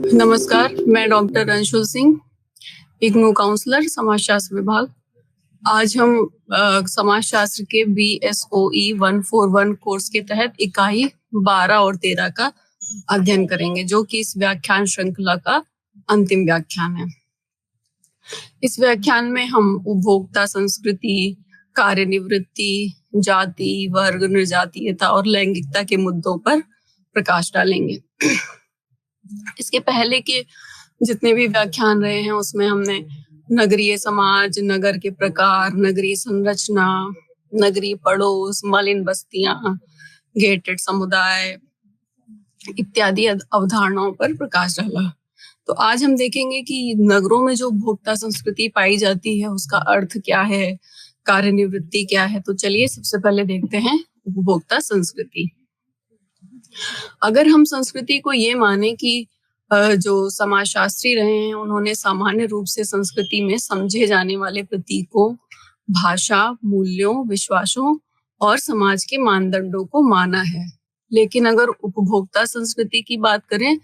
नमस्कार, मैं doctor Anshul Singh, IGNOU counsellor समाजशास्त्र विभाग। आज हम समाजशास्त्र के BSOE 141 कोर्स के तहत इकाई 12 और 13 का अध्ययन करेंगे, जो कि इस व्याख्यान श्रृंखला का अंतिम व्याख्यान है। इस व्याख्यान में हम उपभोक्ता संस्कृति, कार्यनिवृत्ति, जाति, वर्ग, निर्जातीयता और लैंगिकता के मुद्दों पर प्रकाश डालेंगे। इसके पहले के जितने भी व्याख्यान रहे हैं उसमें हमने नगरीय समाज, नगर के प्रकार, नगरीय संरचना, नगरीय पड़ोस, मलिन बस्तियां, गेटेड समुदाय इत्यादि अवधारणाओं पर प्रकाश डाला। तो आज हम देखेंगे कि नगरों में जो उपभोक्ता संस्कृति पाई जाती है उसका अर्थ क्या है, कार्यनिवृत्ति क्या है। तो चलिए सबसे पहले देखते हैं उपभोक्ता संस्कृति। अगर हम संस्कृति को ये माने कि जो समाजशास्त्री रहे हैं उन्होंने सामान्य रूप से संस्कृति में समझे जाने वाले प्रतीकों, भाषा, मूल्यों, विश्वासों और समाज के मानदंडों को माना है। लेकिन अगर उपभोक्ता संस्कृति की बात करें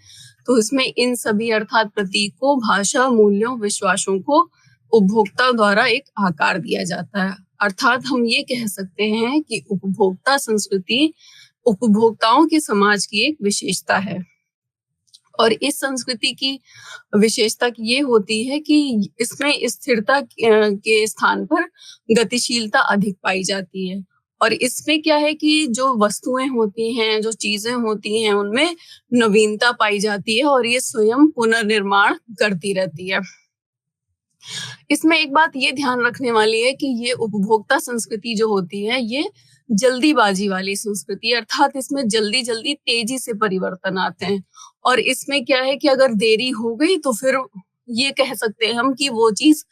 तो इसमें इन सभी अर्थात प्रतीकों, भाषा, मूल्यों, विश्वासों को उपभोक्ता द्वारा एक आकार दिया जाता है। अर्थात हम ये कह सकते हैं कि उपभोक्ता संस्कृति उपभोक्ताओं के समाज की एक विशेषता है। और इस संस्कृति की विशेषता ये होती है कि इसमें स्थिरता के स्थान पर गतिशीलता अधिक पाई जाती है। और इसमें क्या है कि जो वस्तुएं होती हैं, जो चीजें होती हैं, उनमें नवीनता पाई जाती है और ये स्वयं पुनर्निर्माण करती रहती है। इसमें एक बात ये ध्यान रखने वाली है कि ये उपभोक्ता संस्कृति जो होती है ये जल्दीबाजी वाली संस्कृति, अर्थात इसमें जल्दी जल्दी तेजी से परिवर्तन आते हैं। और इसमें क्या है कि अगर देरी हो गई तो फिर ये कह सकते हैं हम कि वो चीज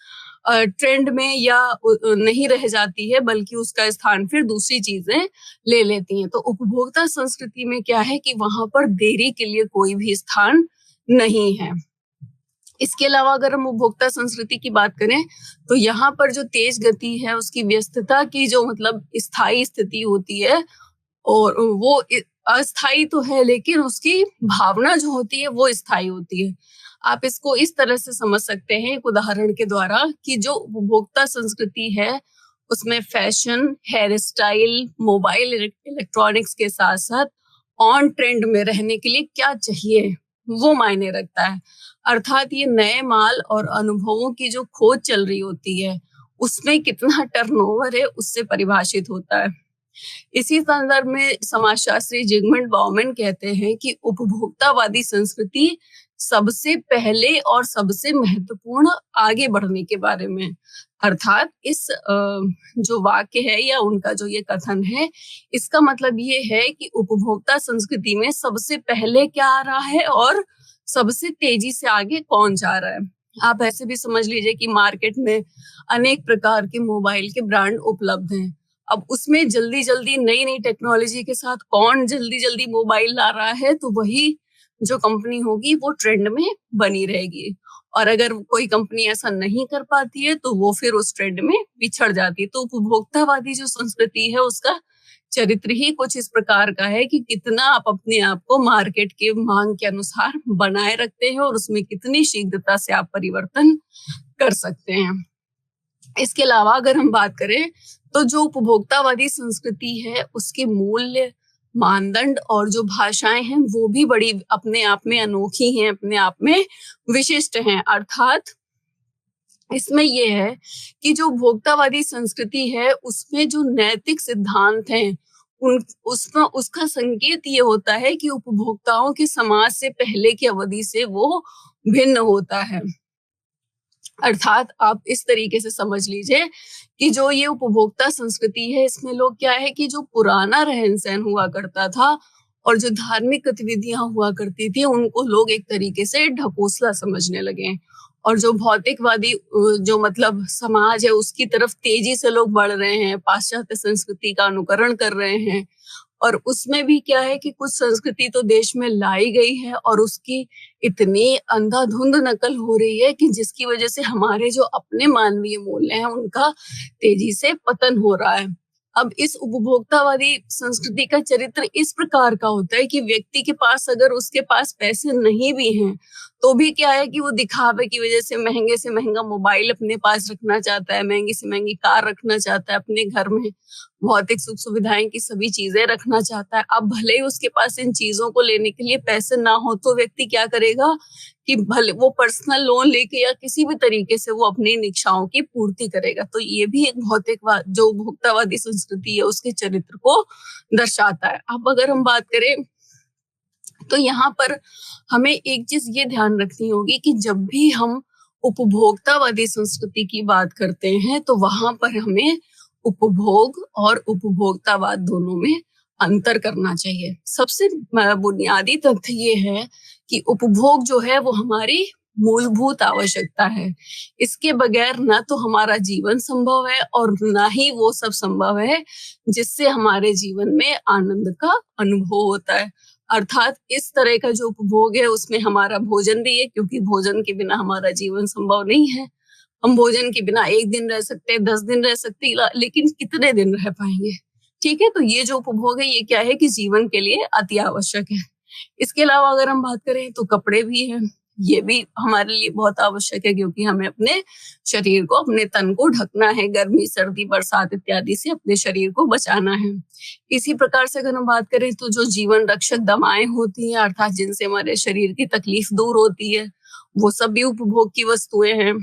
ट्रेंड में या नहीं रह जाती है, बल्कि उसका स्थान फिर दूसरी चीजें ले लेती हैं। तो उपभोक्ता संस्कृति में क्या है कि वहां पर देरी के लिए कोई भी स्थान नहीं है। इसके अलावा अगर हम उपभोक्ता संस्कृति की बात करें तो यहाँ पर जो तेज गति है उसकी व्यस्तता की जो मतलब स्थायी स्थिति होती है, और वो अस्थायी तो है लेकिन उसकी भावना जो होती है वो स्थायी होती है। आप इसको इस तरह से समझ सकते हैं एक उदाहरण के द्वारा कि जो उपभोक्ता संस्कृति है उसमें fashion, hair style, mobile electronics के साथ साथ ऑन ट्रेंड में रहने के लिए क्या चाहिए वो मायने रखता है। अर्थात ये नए माल और अनुभवों की जो खोज चल रही होती है उसमें कितना टर्नओवर है उससे परिभाषित होता है। इसी संदर्भ में समाजशास्त्री जिगमंड बाउमैन कहते हैं कि उपभोक्तावादी संस्कृति सबसे पहले और सबसे महत्वपूर्ण आगे बढ़ने के बारे में। अर्थात इस जो वाक्य है या उनका जो ये कथन है इसका मतलब ये है कि उपभोक्ता संस्कृति में सबसे पहले क्या आ रहा है और सबसे तेजी से आगे कौन जा रहा है। आप ऐसे भी समझ लीजिए कि मार्केट में अनेक प्रकार के मोबाइल के ब्रांड उपलब्ध हैं। अब उसमें जल्दी जल्दी नई नई टेक्नोलॉजी के साथ कौन जल्दी जल्दी मोबाइल ला रहा है तो वही जो कंपनी होगी वो ट्रेंड में बनी रहेगी। और अगर कोई कंपनी ऐसा नहीं कर पाती है तो वो फिर उस ट्रेंड में पिछड़ जाती है। तो उपभोक्तावादी जो संस्कृति है उसका चरित्र ही कुछ इस प्रकार का है कि कितना आप अपने आप को मार्केट के मांग के अनुसार बनाए रखते हैं और उसमें कितनी शीघ्रता से आप परिवर्तन कर सकते हैं। इसके अलावा अगर हम बात करें तो जो उपभोक्तावादी संस्कृति है उसके मूल्य, मानदंड और जो भाषाएं हैं वो भी बड़ी अपने आप में अनोखी हैं, अपने आप में विशिष्ट हैं। अर्थात इसमें यह है कि जो उपभोक्तावादी संस्कृति है उसमें जो नैतिक सिद्धांत हैं उसका संकेत ये होता है कि उपभोक्ताओं के समाज से पहले की अवधि से वो भिन्न होता है। अर्थात आप इस तरीके से समझ लीजिए कि जो ये उपभोक्ता संस्कृति है इसमें लोग क्या है कि जो पुराना रहन सहन हुआ करता था और जो धार्मिक गतिविधियां हुआ करती थी उनको लोग एक तरीके से ढकोसला समझने लगे। और जो भौतिकवादी जो मतलब समाज है उसकी तरफ तेजी से लोग बढ़ रहे हैं, पाश्चात्य संस्कृति का अनुकरण कर रहे हैं। और उसमें भी क्या है कि कुछ संस्कृति तो देश में लाई गई है और उसकी इतनी अंधाधुंध नकल हो रही है कि जिसकी वजह से हमारे जो अपने मानवीय मूल्य हैं उनका तेजी से पतन हो रहा है। अब इस उपभोक्तावादी संस्कृति का चरित्र इस प्रकार का होता है कि व्यक्ति के पास अगर उसके पास पैसे नहीं भी हैं तो भी क्या है कि वो दिखावे की वजह से महंगा मोबाइल अपने पास रखना चाहता है, महंगी से महंगी कार रखना चाहता है अपने घर में, भौतिक सुख सुविधाएं की सभी चीजें रखना चाहता है। अब भले ही उसके पास इन चीजों को लेने के लिए पैसे ना हो तो व्यक्ति क्या करेगा कि भले वो पर्सनल लोन लेके या किसी भी तरीके से वो अपनी इच्छाओं की पूर्ति करेगा। तो ये भी एक भौतिकवाद जो उपभोक्तावादी संस्कृति है उसके चरित्र को दर्शाता है। अब अगर हम बात करें तो यहाँ पर हमें एक चीज ये ध्यान रखनी होगी कि जब भी हम उपभोक्तावादी संस्कृति की बात करते हैं तो वहां पर हमें उपभोग और उपभोक्तावाद दोनों में अंतर करना चाहिए। सबसे बुनियादी तथ्य ये है कि उपभोग जो है वो हमारी मूलभूत आवश्यकता है। इसके बगैर ना तो हमारा जीवन संभव है और ना ही वो सब संभव है जिससे हमारे जीवन में आनंद का अनुभव होता है। अर्थात इस तरह का जो उपभोग है उसमें हमारा भोजन भी है, क्योंकि भोजन के बिना हमारा जीवन संभव नहीं है। हम भोजन के बिना 1 दिन रह सकते हैं, 10 दिन रह सकते हैं, लेकिन कितने दिन रह पाएंगे? ठीक है, तो ये जो उपभोग है ये क्या है कि जीवन के लिए अति आवश्यक है। इसके अलावा अगर हम बात करें तो कपड़े भी हैं, ये भी हमारे लिए बहुत आवश्यक है, क्योंकि हमें अपने शरीर को, अपने तन को ढकना है, गर्मी सर्दी बरसात इत्यादि से अपने शरीर को बचाना है। इसी प्रकार से अगर हम बात करें तो जो जीवन रक्षक दवाएं होती हैं, अर्थात जिनसे हमारे शरीर की तकलीफ दूर होती है, वो सब भी उपभोग की वस्तुएं हैं।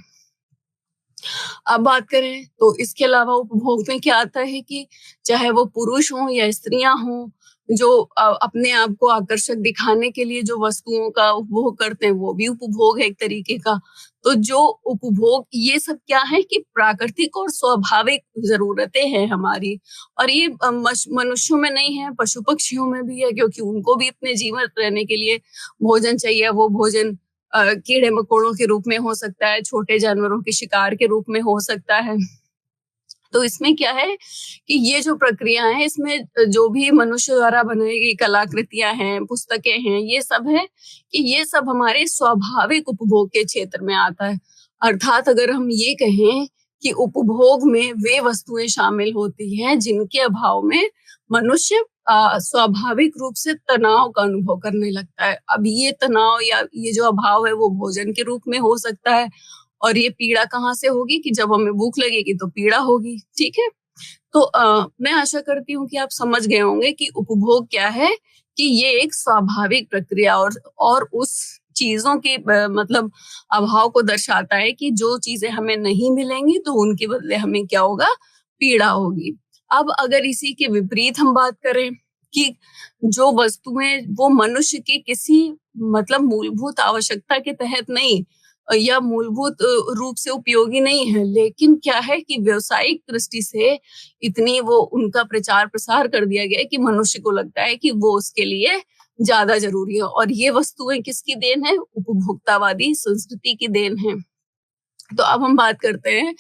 अब बात करें तो इसके अलावा उपभोग में क्या आता है कि चाहे वो पुरुष हो या स्त्रियां हो, जो अपने आप को आकर्षक दिखाने के लिए जो वस्तुओं का उपभोग करते हैं वो भी उपभोग है एक तरीके का। तो जो उपभोग ये सब क्या है कि प्राकृतिक और स्वाभाविक जरूरतें हैं हमारी, और ये मनुष्यों में नहीं है, पशु पक्षियों में भी है, क्योंकि उनको भी अपने जीवन रहने के लिए भोजन चाहिए। वो भोजन कीड़े मकोड़ों के रूप में हो सकता है, छोटे जानवरों के शिकार के रूप में हो सकता है। तो इसमें क्या है कि ये जो प्रक्रिया है इसमें जो भी मनुष्य द्वारा बनाई गई कलाकृतियां हैं, पुस्तकें हैं, ये सब है कि ये सब हमारे स्वाभाविक उपभोग के क्षेत्र में आता है। अर्थात अगर हम ये कहें कि उपभोग में वे वस्तुएं शामिल होती हैं जिनके अभाव में मनुष्य स्वाभाविक रूप से तनाव का अनुभव करने लगता है। अब ये तनाव या ये जो अभाव है वो भोजन के रूप में हो सकता है, और ये पीड़ा कहाँ से होगी कि जब हमें भूख लगेगी तो पीड़ा होगी। ठीक है, तो मैं आशा करती हूँ कि आप समझ गए होंगे कि उपभोग क्या है, कि ये एक स्वाभाविक प्रक्रिया और उस चीजों के मतलब अभाव को दर्शाता है कि जो चीजें हमें नहीं मिलेंगी तो उनके बदले हमें क्या होगा, पीड़ा होगी। अब अगर इसी के विपरीत हम बात करें कि जो वस्तुएं वो मनुष्य की किसी मतलब मूलभूत आवश्यकता के तहत नहीं या मूलभूत रूप से उपयोगी नहीं है, लेकिन क्या है कि व्यवसायिक दृष्टि से इतनी वो उनका प्रचार प्रसार कर दिया गया है कि मनुष्य को लगता है कि वो उसके लिए ज्यादा जरूरी है। और ये वस्तुएं किसकी देन है? उपभोक्तावादी संस्कृति की देन है। तो अब हम बात करते हैं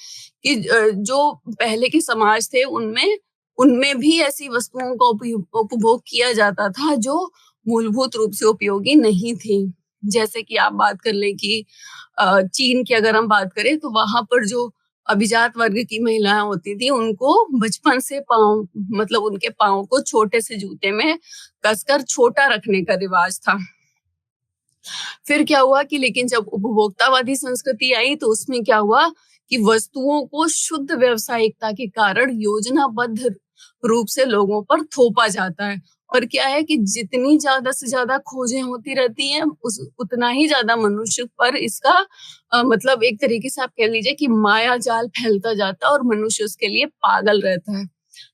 कि जो पहले के समाज थे उनमें उनमें भी ऐसी वस्तुओं का उपभोग किया जाता था जो मूलभूत रूप से उपयोगी नहीं थी। जैसे कि आप बात कर लें कि चीन की अगर हम बात करें तो वहां पर जो अभिजात वर्ग की महिलाएं होती थी उनको बचपन से पाँव मतलब उनके पाँव को छोटे से जूते में कसकर छोटा रखने का रिवाज था। फिर क्या हुआ कि लेकिन जब उपभोक्तावादी संस्कृति आई तो उसमें क्या हुआ कि वस्तुओं को शुद्ध व्यावसायिकता के कारण योजनाबद्ध रूप से लोगों पर थोपा जाता है। और क्या है कि जितनी ज्यादा से ज्यादा खोजें होती रहती हैं उतना ही ज्यादा मनुष्य पर इसका मतलब एक तरीके से आप कह लीजिए कि माया जाल फैलता जाता है और मनुष्य उसके लिए पागल रहता है।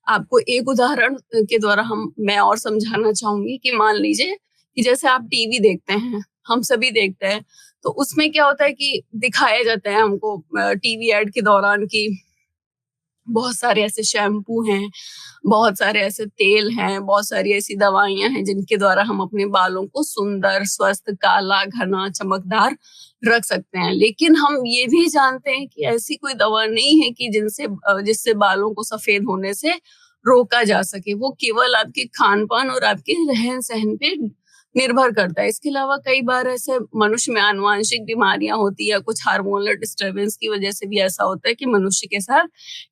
आपको एक उदाहरण के द्वारा मैं और समझाना चाहूंगी कि मान लीजिए कि जैसे आप टीवी देखते हैं, हम सभी देखते हैं, तो उसमें क्या होता है कि दिखाया जाता है हमको टीवी एड के दौरान की बहुत सारे ऐसे शैम्पू हैं, बहुत सारे ऐसे तेल हैं, बहुत सारी ऐसी दवाइयां हैं जिनके द्वारा हम अपने बालों को सुंदर, स्वस्थ, काला, घना, चमकदार रख सकते हैं। लेकिन हम ये भी जानते हैं कि ऐसी कोई दवा नहीं है कि जिससे बालों को सफेद होने से रोका जा सके। वो केवल आपके खान पान और आपके रहन सहन पे निर्भर करता है। इसके अलावा कई बार ऐसे मनुष्य में आनुवांशिक बीमारियां होती है, कुछ हार्मोनल डिस्टर्बेंस की वजह से भी ऐसा होता है कि मनुष्य के साथ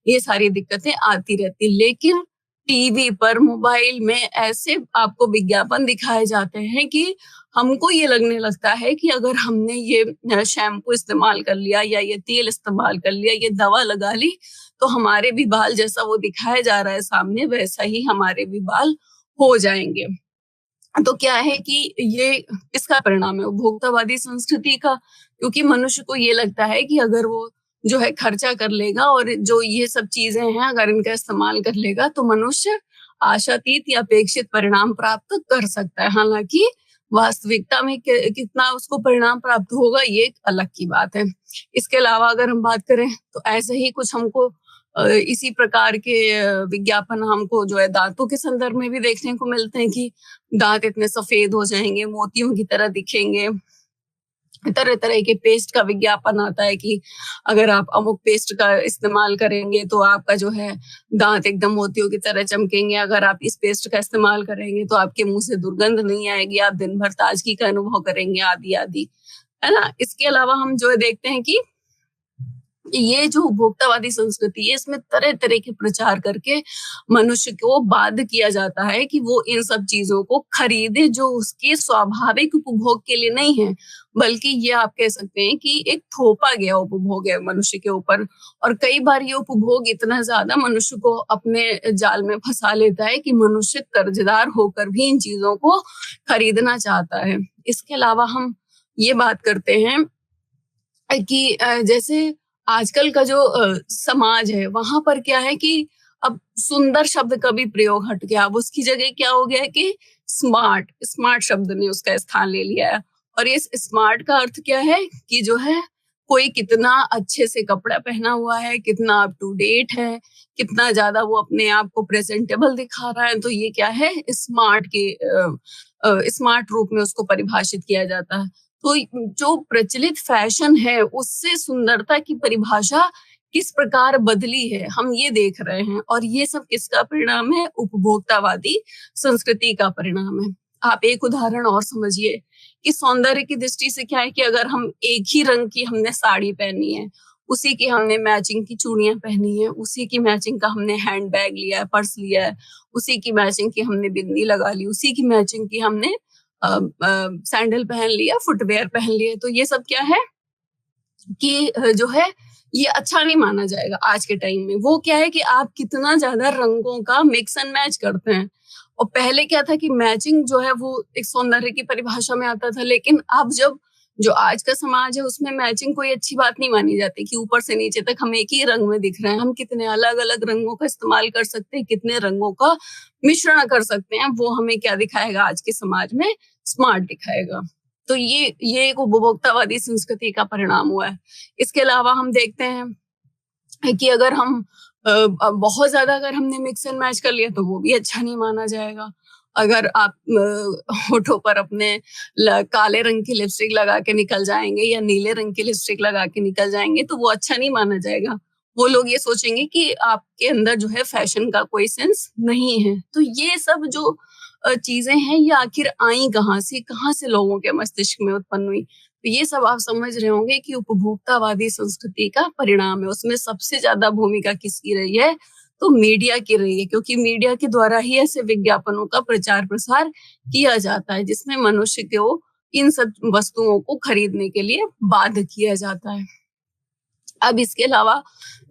ये सारी दिक्कतें आती रहती। लेकिन टीवी पर, मोबाइल में ऐसे आपको विज्ञापन दिखाए जाते हैं कि हमको ये लगने लगता है कि अगर हमने ये शैम्पू इस्तेमाल कर लिया या ये तेल इस्तेमाल कर लिया, ये दवा लगा ली, तो हमारे भी बाल जैसा वो दिखाया जा रहा है सामने, वैसा ही हमारे भी बाल हो जाएंगे। तो क्या है कि ये किसका परिणाम है? उपभोक्तावादी संस्कृति का। क्योंकि मनुष्य को ये लगता है कि अगर वो जो है खर्चा कर लेगा और जो ये सब चीजें हैं अगर इनका इस्तेमाल कर लेगा, तो मनुष्य आशातीत या अपेक्षित परिणाम प्राप्त कर सकता है। हालांकि वास्तविकता में कितना उसको परिणाम प्राप्त होगा, ये एक अलग की बात है। इसके अलावा अगर हम बात करें तो ऐसे ही कुछ हमको इसी प्रकार के विज्ञापन हमको जो है दांतों के संदर्भ में भी देखने को मिलते हैं कि दांत इतने सफेद हो जाएंगे, मोतियों की तरह दिखेंगे। तरह तरह के पेस्ट का विज्ञापन आता है कि अगर आप अमुक पेस्ट का इस्तेमाल करेंगे तो आपका जो है दांत एकदम मोतियों की तरह चमकेंगे। अगर आप इस पेस्ट का इस्तेमाल करेंगे तो आपके मुंह से दुर्गंध नहीं आएगी, आप दिन भर ताजगी का अनुभव करेंगे, आदि आदि, है ना। इसके अलावा हम जो है देखते हैं कि ये जो उपभोक्तावादी संस्कृति है, इसमें तरह तरह के प्रचार करके मनुष्य को बाध्य किया जाता है कि वो इन सब चीजों को खरीदे जो उसके स्वाभाविक उपभोग के लिए नहीं है, बल्कि ये आप कह सकते हैं कि एक थोपा गया उपभोग है मनुष्य के ऊपर। और कई बार ये उपभोग इतना ज्यादा मनुष्य को अपने जाल में फंसा लेता है कि मनुष्य कर्जदार होकर भी इन चीजों को खरीदना चाहता है। इसके अलावा हम ये बात करते हैं कि जैसे आजकल का जो समाज है, वहां पर क्या है कि अब सुंदर शब्द का भी प्रयोग हट गया। अब उसकी जगह क्या हो गया है कि स्मार्ट स्मार्ट शब्द ने उसका स्थान ले लिया है। और इस स्मार्ट का अर्थ क्या है कि जो है कोई कितना अच्छे से कपड़ा पहना हुआ है, कितना अप टू डेट है, कितना ज्यादा वो अपने आप को प्रेजेंटेबल दिखा रहा है, तो ये क्या है, स्मार्ट के स्मार्ट रूप में उसको परिभाषित किया जाता है। तो जो प्रचलित फैशन है उससे सुंदरता की परिभाषा किस प्रकार बदली है, हम ये देख रहे हैं। और ये सब किसका परिणाम है? उपभोक्तावादी संस्कृति का परिणाम है। आप एक उदाहरण और समझिए कि सौंदर्य की दृष्टि से क्या है कि अगर हम एक ही रंग की हमने साड़ी पहनी है, उसी की हमने मैचिंग की चूड़ियां पहनी है, उसी की मैचिंग का हमने हैंड बैग लिया है, पर्स लिया है, उसी की मैचिंग की हमने बिंदी लगा ली, उसी की मैचिंग की हमने सैंडल पहन लिया, फुटवेयर पहन लिए, तो ये सब क्या है कि जो है ये अच्छा नहीं माना जाएगा आज के टाइम में। वो क्या है कि आप कितना ज्यादा रंगों का मिक्स एंड मैच करते हैं। और पहले क्या था कि मैचिंग जो है वो एक सौंदर्य की परिभाषा में आता था, लेकिन अब जब जो आज का समाज है उसमें मैचिंग कोई अच्छी बात नहीं मानी जाती कि ऊपर से नीचे तक हम एक ही रंग में दिख रहे हैं। हम कितने अलग अलग रंगों का इस्तेमाल कर सकते हैं, कितने रंगों का मिश्रण कर सकते हैं, वो हमें क्या दिखाएगा आज के समाज में? स्मार्ट दिखाएगा। तो ये एक उपभोक्तावादी संस्कृति का परिणाम हुआ है। इसके अलावा हम देखते हैं कि अगर हम बहुत ज्यादा अगर हमने मिक्स एंड मैच कर लिया तो वो भी अच्छा नहीं माना जाएगा। अगर आप होठों पर अपने काले रंग की लिपस्टिक लगा के निकल जाएंगे या नीले रंग की लिपस्टिक लगा के निकल जाएंगे तो वो अच्छा नहीं माना जाएगा। वो लोग ये सोचेंगे कि आपके अंदर जो है फैशन का कोई सेंस नहीं है। तो ये सब जो चीजें हैं ये आखिर आई कहाँ से लोगों के मस्तिष्क में उत्पन्न हुई? तो ये सब आप समझ रहे होंगे कि उपभोक्तावादी संस्कृति का परिणाम है। उसमें सबसे ज्यादा भूमिका किसकी रही है? तो मीडिया की रही है, क्योंकि मीडिया के द्वारा ही ऐसे विज्ञापनों का प्रचार प्रसार किया जाता है जिसमें मनुष्य को इन सब वस्तुओं को खरीदने के लिए बाध्य किया जाता है। अब इसके अलावा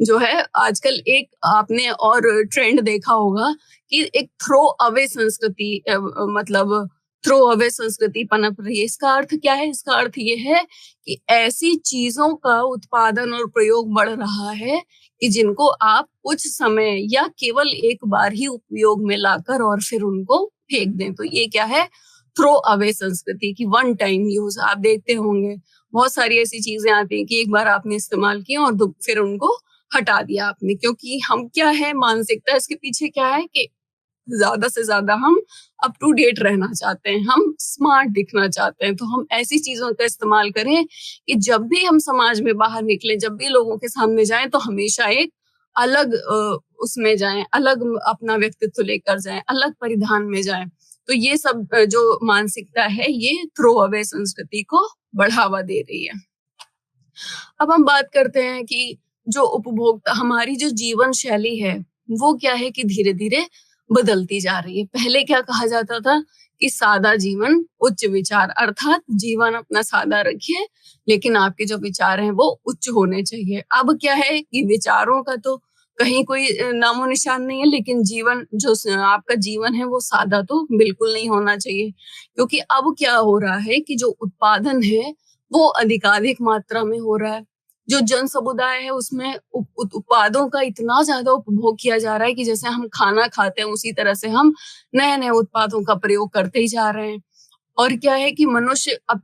जो है आजकल एक आपने और ट्रेंड देखा होगा कि एक थ्रो अवे संस्कृति मतलब थ्रो अवे संस्कृति पनप रही है। इसका अर्थ क्या है? इसका अर्थ ये है कि ऐसी चीजों का उत्पादन और प्रयोग बढ़ रहा है कि जिनको आप कुछ समय या केवल एक बार ही उपयोग में लाकर और फिर उनको फेंक दें। तो ये क्या है? थ्रो अवे संस्कृति की वन टाइम यूज। आप देखते होंगे बहुत सारी ऐसी चीजें आती हैं कि एक बार आपने इस्तेमाल किया और फिर उनको हटा दिया आपने। क्योंकि हम क्या है, मानसिकता इसके पीछे क्या है कि ज्यादा से ज्यादा हम अप टू डेट रहना चाहते हैं, हम स्मार्ट दिखना चाहते हैं। तो हम ऐसी चीजों का इस्तेमाल करें कि जब भी हम समाज में बाहर निकले, जब भी लोगों के सामने जाएं, तो हमेशा एक अलग उसमें जाएं, अलग अपना व्यक्तित्व लेकर जाएं, अलग परिधान में जाएं। तो ये सब जो मानसिकता है ये थ्रो अवे संस्कृति को बढ़ावा दे रही है। अब हम बात करते हैं कि जो उपभोक्ता हमारी जो जीवन शैली है वो क्या है कि धीरे धीरे बदलती जा रही है। पहले क्या कहा जाता था कि सादा जीवन उच्च विचार, अर्थात जीवन अपना सादा रखिए लेकिन आपके जो विचार हैं वो उच्च होने चाहिए। अब क्या है कि विचारों का तो कहीं कोई नामो निशान नहीं है, लेकिन जीवन जो आपका जीवन है वो सादा तो बिल्कुल नहीं होना चाहिए। क्योंकि अब क्या हो रहा है कि जो उत्पादन है वो अधिकाधिक मात्रा में हो रहा है। जो जन समुदाय है उसमें उत्पादों का इतना ज्यादा उपभोग किया जा रहा है कि जैसे हम खाना खाते हैं उसी तरह से हम नए नए उत्पादों का प्रयोग करते ही जा रहे हैं। और क्या है कि मनुष्य अब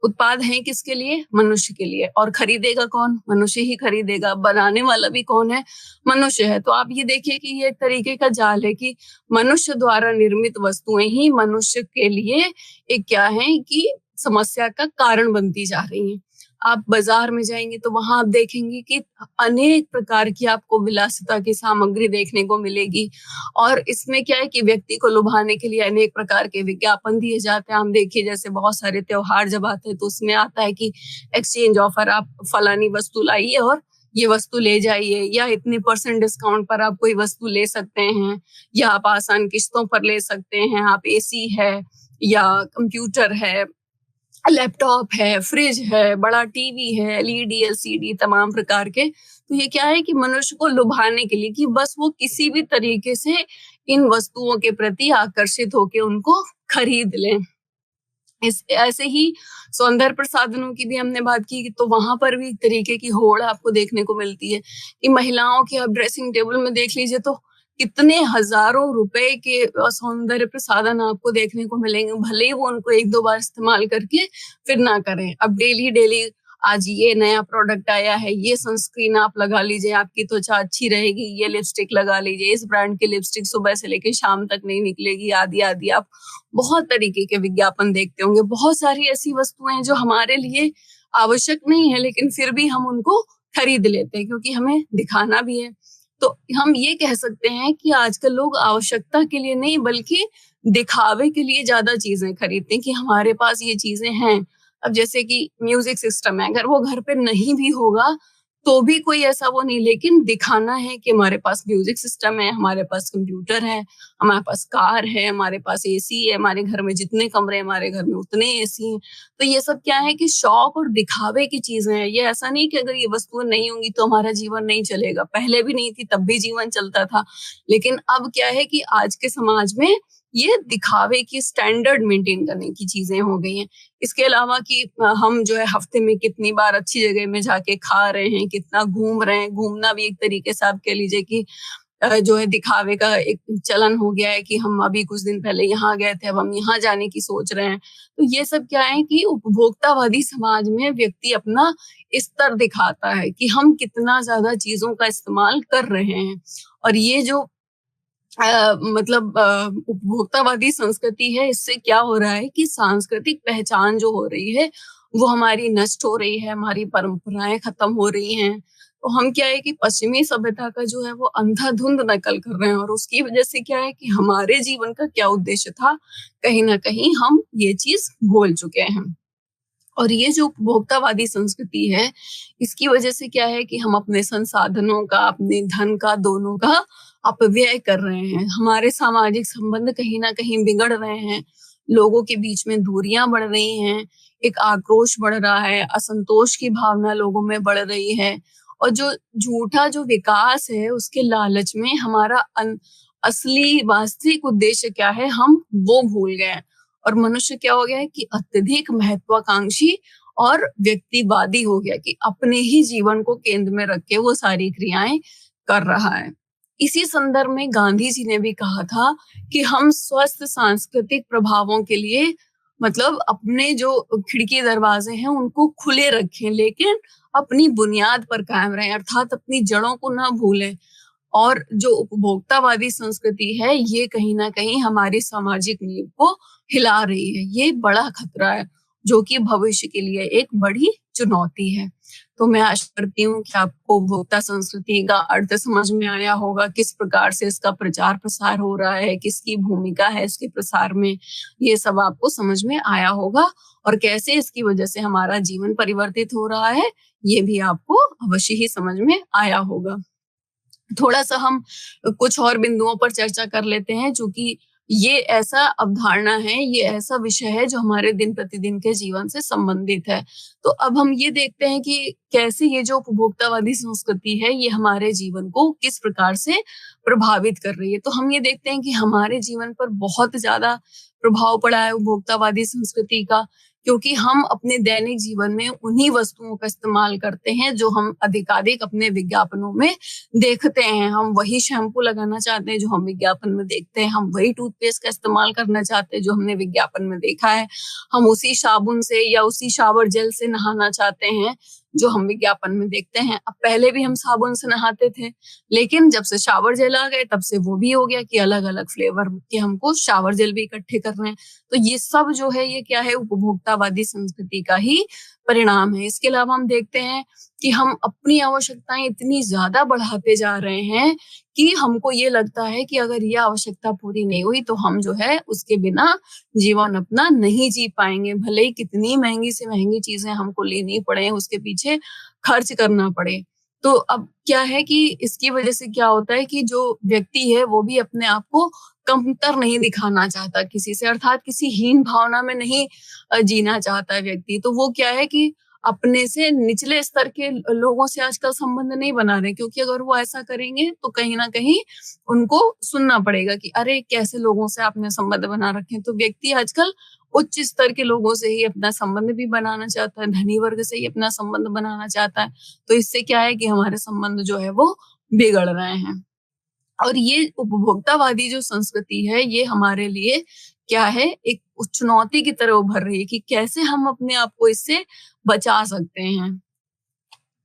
उत्पाद है किसके लिए? मनुष्य के लिए। और खरीदेगा कौन? मनुष्य ही खरीदेगा। बनाने वाला भी कौन है? मनुष्य है। तो आप ये देखिए कि ये एक तरीके का जाल है कि मनुष्य द्वारा निर्मित वस्तुएं ही मनुष्य के लिए एक क्या है कि समस्या का कारण बनती जा रही हैं। आप बाजार में जाएंगे तो वहां आप देखेंगे कि अनेक प्रकार की आपको विलासिता की सामग्री देखने को मिलेगी। और इसमें क्या है कि व्यक्ति को लुभाने के लिए अनेक प्रकार के विज्ञापन दिए जाते हैं। हम देखिए जैसे बहुत सारे त्योहार जब आते हैं तो उसमें आता है कि एक्सचेंज ऑफर, आप फलानी वस्तु लाइए और ये वस्तु ले जाइए, या इतने % डिस्काउंट पर आप कोई वस्तु ले सकते हैं, या आप आसान किस्तों पर ले सकते हैं। आप एसी है या कंप्यूटर है, लैपटॉप है, फ्रिज है, बड़ा टीवी है, एलईडी, एलसीडी, तमाम प्रकार के। तो ये क्या है कि मनुष्य को लुभाने के लिए कि बस वो किसी भी तरीके से इन वस्तुओं के प्रति आकर्षित होकर उनको खरीद लें। इस ऐसे ही सौंदर्य प्रसाधनों की भी हमने बात की तो वहां पर भी एक तरीके की होड़ आपको देखने को मिलती है कि महिलाओं के आप ड्रेसिंग टेबल में देख लीजिए तो कितने हजारों रुपए के सौंदर्य प्रसाधन आपको देखने को मिलेंगे, भले ही वो उनको 1-2 बार इस्तेमाल करके फिर ना करें। अब डेली डेली आज ये नया प्रोडक्ट आया है, ये सनस्क्रीन आप लगा लीजिए, आपकी त्वचा अच्छी रहेगी, ये लिपस्टिक लगा लीजिए, इस ब्रांड की लिपस्टिक सुबह से लेकर शाम तक नहीं निकलेगी, आदि आदि। आप बहुत तरीके के विज्ञापन देखते होंगे। बहुत सारी ऐसी वस्तुएं हैं जो हमारे लिए आवश्यक नहीं है लेकिन फिर भी हम उनको खरीद लेते हैं क्योंकि हमें दिखाना भी है। तो हम ये कह सकते हैं कि आजकल लोग आवश्यकता के लिए नहीं बल्कि दिखावे के लिए ज्यादा चीजें खरीदते हैं कि हमारे पास ये चीजें हैं। अब जैसे कि म्यूजिक सिस्टम है, अगर वो घर पे नहीं भी होगा तो भी कोई ऐसा वो नहीं, लेकिन दिखाना है कि हमारे पास म्यूजिक सिस्टम है, हमारे पास कंप्यूटर है, हमारे पास कार है, हमारे पास एसी है, हमारे घर में जितने कमरे हमारे घर में उतने एसी हैं। तो ये सब क्या है कि शौक और दिखावे की चीजें हैं। ये ऐसा नहीं कि अगर ये वस्तुएं नहीं होंगी तो हमारा जीवन नहीं चलेगा। पहले भी नहीं थी तब भी जीवन चलता था, लेकिन अब क्या है कि आज के समाज में ये दिखावे की स्टैंडर्ड मेंटेन करने की चीजें हो गई हैं। इसके अलावा कि हम जो है हफ्ते में कितनी बार अच्छी जगह में जाके खा रहे हैं, कितना घूम रहे हैं। घूमना भी एक तरीके से आप कह लीजिए कि जो है दिखावे का एक चलन हो गया है कि हम अभी कुछ दिन पहले यहाँ गए थे, अब हम यहाँ जाने की सोच रहे हैं। तो ये सब क्या है कि उपभोक्तावादी समाज में व्यक्ति अपना स्तर दिखाता है कि हम कितना ज्यादा चीजों का इस्तेमाल कर रहे हैं। और ये जो मतलब उपभोक्तावादी संस्कृति है, इससे क्या हो रहा है कि सांस्कृतिक पहचान जो हो रही है वो हमारी नष्ट हो रही है, हमारी परंपराएं खत्म हो रही हैं। तो हम क्या है कि पश्चिमी सभ्यता का जो है वो अंधाधुंध नकल कर रहे हैं और उसकी वजह से क्या है कि हमारे जीवन का क्या उद्देश्य था, कहीं ना कहीं हम ये चीज भूल चुके हैं। और ये जो उपभोक्तावादी संस्कृति है इसकी वजह से क्या है कि हम अपने संसाधनों का, अपने धन का, दोनों का अपव्यय कर रहे हैं। हमारे सामाजिक संबंध कहीं ना कहीं बिगड़ रहे हैं, लोगों के बीच में दूरियां बढ़ रही हैं, एक आक्रोश बढ़ रहा है, असंतोष की भावना लोगों में बढ़ रही है। और जो झूठा जो विकास है उसके लालच में हमारा असली वास्तविक उद्देश्य क्या है हम वो भूल गए। और मनुष्य क्या हो गया है कि अत्यधिक महत्वाकांक्षी और व्यक्तिवादी हो गया कि अपने ही जीवन को केंद्र में रख के वो सारी क्रियाएं कर रहा है। इसी संदर्भ में गांधी जी ने भी कहा था कि हम स्वस्थ सांस्कृतिक प्रभावों के लिए मतलब अपने जो खिड़की दरवाजे हैं उनको खुले रखें लेकिन अपनी बुनियाद पर कायम रहें, अर्थात अपनी जड़ों को ना भूलें। और जो उपभोक्तावादी संस्कृति है ये कहीं ना कहीं हमारी सामाजिक नींव को हिला रही है। ये बड़ा खतरा है जो कि भविष्य के लिए एक बड़ी चुनौती है। तो मैं आशा करती हूँ कि आपको उपभोक्ता संस्कृति का अर्थ समझ में आया होगा, किस प्रकार से इसका प्रचार प्रसार हो रहा है, किसकी भूमिका है इसके प्रसार में, ये सब आपको समझ में आया होगा। और कैसे इसकी वजह से हमारा जीवन परिवर्तित हो रहा है ये भी आपको अवश्य ही समझ में आया होगा। थोड़ा सा हम कुछ और बिंदुओं पर चर्चा कर लेते हैं, चूंकि ये ऐसा अवधारणा है, ये ऐसा विषय है जो हमारे दिन प्रतिदिन के जीवन से संबंधित है। तो अब हम ये देखते हैं कि कैसे ये जो उपभोक्तावादी संस्कृति है, ये हमारे जीवन को किस प्रकार से प्रभावित कर रही है। तो हम ये देखते हैं कि हमारे जीवन पर बहुत ज्यादा प्रभाव पड़ा है उपभोक्तावादी संस्कृति का, क्योंकि हम अपने दैनिक जीवन में उन्हीं वस्तुओं का इस्तेमाल करते हैं जो हम अधिकाधिक अपने विज्ञापनों में देखते हैं। हम वही शैम्पू लगाना चाहते हैं जो हम विज्ञापन में देखते हैं, हम वही टूथपेस्ट का इस्तेमाल करना चाहते हैं जो हमने विज्ञापन में देखा है, हम उसी साबुन से या उसी शावर जेल से नहाना चाहते हैं जो हम विज्ञापन में देखते हैं। अब पहले भी हम साबुन से नहाते थे, लेकिन जब से शावर जेल आ गए तब से वो भी हो गया कि अलग अलग फ्लेवर के हमको शावर जेल भी इकट्ठे करने हैं। तो ये सब जो है, ये क्या है, उपभोक्तावादी संस्कृति का ही परिणाम है। इसके अलावा हम देखते हैं कि हम अपनी आवश्यकताएं इतनी ज्यादा बढ़ाते जा रहे हैं कि हमको ये लगता है कि अगर ये आवश्यकता पूरी नहीं हुई तो हम जो है उसके बिना जीवन अपना नहीं जी पाएंगे, भले ही कितनी महंगी से महंगी चीजें हमको लेनी पड़े, उसके पीछे खर्च करना पड़े। तो अब क्या है कि इसकी वजह से क्या होता है कि जो व्यक्ति है वो भी अपने आप को कमतर नहीं दिखाना चाहता किसी से, अर्थात किसी हीन भावना में नहीं जीना चाहता है व्यक्ति। तो वो क्या है कि अपने से निचले स्तर के लोगों से आजकल संबंध नहीं बना रहे, क्योंकि अगर वो ऐसा करेंगे तो कहीं ना कहीं उनको सुनना पड़ेगा कि अरे कैसे लोगों से आपने संबंध बना रखे। तो व्यक्ति आजकल उच्च स्तर के लोगों से ही अपना संबंध भी बनाना चाहता है, धनी वर्ग से ही अपना संबंध बनाना चाहता है। तो इससे क्या है कि हमारे संबंध जो है वो बिगड़ रहे हैं। और ये उपभोक्तावादी जो संस्कृति है, ये हमारे लिए क्या है, एक चुनौती की तरह उभर रही है कि कैसे हम अपने आप को इससे बचा सकते हैं।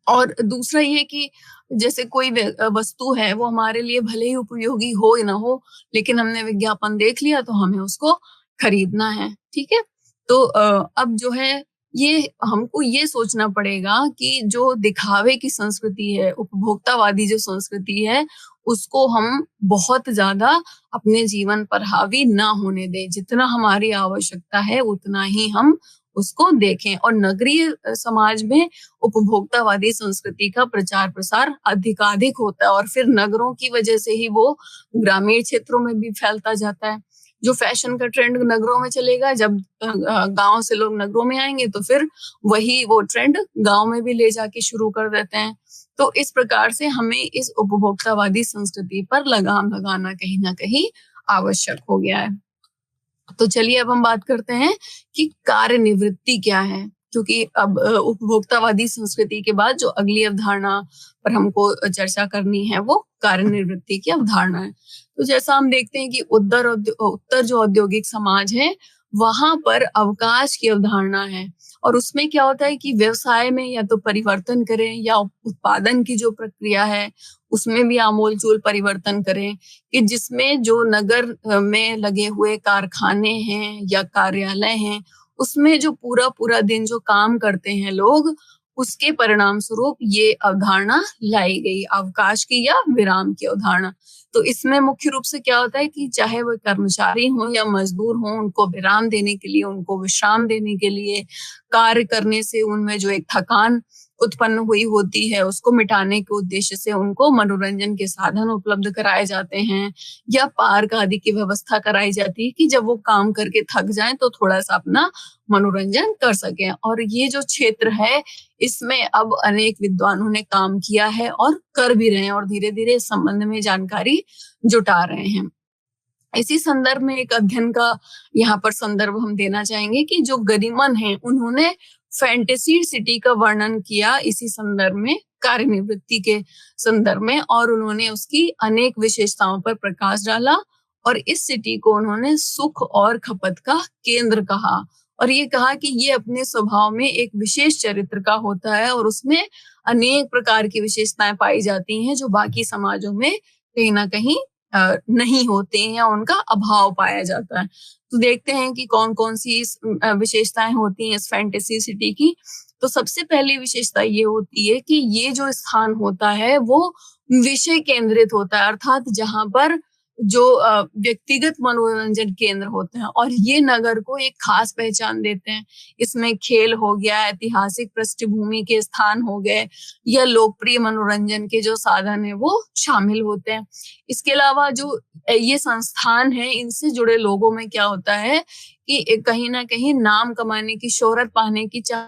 और दूसरा ये कि जैसे कोई वस्तु है, वो हमारे लिए भले ही उपयोगी हो या ना हो, लेकिन हमने विज्ञापन देख लिया तो हमें उसको खरीदना है, ठीक है। तो अब जो है ये हमको ये सोचना पड़ेगा कि जो दिखावे की संस्कृति है, उपभोक्तावादी जो संस्कृति है, उसको हम बहुत ज्यादा अपने जीवन पर हावी ना होने दें। जितना हमारी आवश्यकता है उतना ही हम उसको देखें। और नगरीय समाज में उपभोक्तावादी संस्कृति का प्रचार प्रसार अधिकाधिक होता है, और फिर नगरों की वजह से ही वो ग्रामीण क्षेत्रों में भी फैलता जाता है। जो फैशन का ट्रेंड नगरों में चलेगा, जब गांव से लोग नगरों में आएंगे तो फिर वही वो ट्रेंड गांव में भी ले जाके शुरू कर देते हैं। तो इस प्रकार से हमें इस उपभोक्तावादी संस्कृति पर लगाम लगाना कहीं ना कहीं आवश्यक हो गया है। तो चलिए अब हम बात करते हैं कि कार्य निवृत्ति क्या है, क्योंकि अब उपभोक्तावादी संस्कृति के बाद जो अगली अवधारणा पर हमको चर्चा करनी है वो कार्य निवृत्ति की अवधारणा है। तो जैसा हम देखते हैं कि उत्तर जो औद्योगिक समाज है, वहां पर अवकाश की अवधारणा है। और उसमें क्या होता है कि व्यवसाय में या तो परिवर्तन करें या उत्पादन की जो प्रक्रिया है उसमें भी आमूलचूल परिवर्तन करें, कि जिसमें जो नगर में लगे हुए कारखाने हैं या कार्यालय हैं, उसमें जो पूरा पूरा दिन जो काम करते हैं लोग, उसके परिणाम स्वरूप ये अवधारणा लाई गई, अवकाश की या विराम की अवधारणा। तो इसमें मुख्य रूप से क्या होता है कि चाहे वो कर्मचारी हों या मजदूर हों, उनको विराम देने के लिए, उनको विश्राम देने के लिए, कार्य करने से उनमें जो एक थकान उत्पन्न हुई होती है उसको मिटाने के उद्देश्य से उनको मनोरंजन के साधन उपलब्ध कराए जाते हैं, या पार्क आदि की व्यवस्था कराई जाती है कि जब वो काम करके थक जाएं तो थोड़ा सा अपना मनोरंजन कर सकें। और ये जो क्षेत्र है, इसमें अब अनेक विद्वानों ने काम किया है और कर भी रहे हैं, और धीरे धीरे इस संबंध में जानकारी जुटा रहे हैं। इसी संदर्भ में एक अध्ययन का यहाँ पर संदर्भ हम देना चाहेंगे कि जो गरीमन है, उन्होंने फैंटेसी सिटी का वर्णन किया इसी संदर्भ में, कार्यनिवृत्ति के संदर्भ में, और उन्होंने उसकी अनेक विशेषताओं पर प्रकाश डाला। और इस सिटी को उन्होंने सुख और खपत का केंद्र कहा, और ये कहा कि ये अपने स्वभाव में एक विशेष चरित्र का होता है और उसमें अनेक प्रकार की विशेषताएं पाई जाती हैं जो बाकी समाजों में कहीं ना कहीं नहीं होते हैं या उनका अभाव पाया जाता है। तो देखते हैं कि कौन कौन सी विशेषताएं होती हैं इस फैंटेसी सिटी की। तो सबसे पहली विशेषता ये होती है कि ये जो स्थान होता है वो विषय केंद्रित होता है, अर्थात जहां पर जो व्यक्तिगत मनोरंजन केंद्र होते हैं और ये नगर को एक खास पहचान देते हैं। इसमें खेल हो गया, ऐतिहासिक पृष्ठभूमि के स्थान हो गए या लोकप्रिय मनोरंजन के जो साधन है वो शामिल होते हैं। इसके अलावा जो ये संस्थान है, इनसे जुड़े लोगों में क्या होता है कि कहीं ना कहीं नाम कमाने की, शोहरत पाने की चाह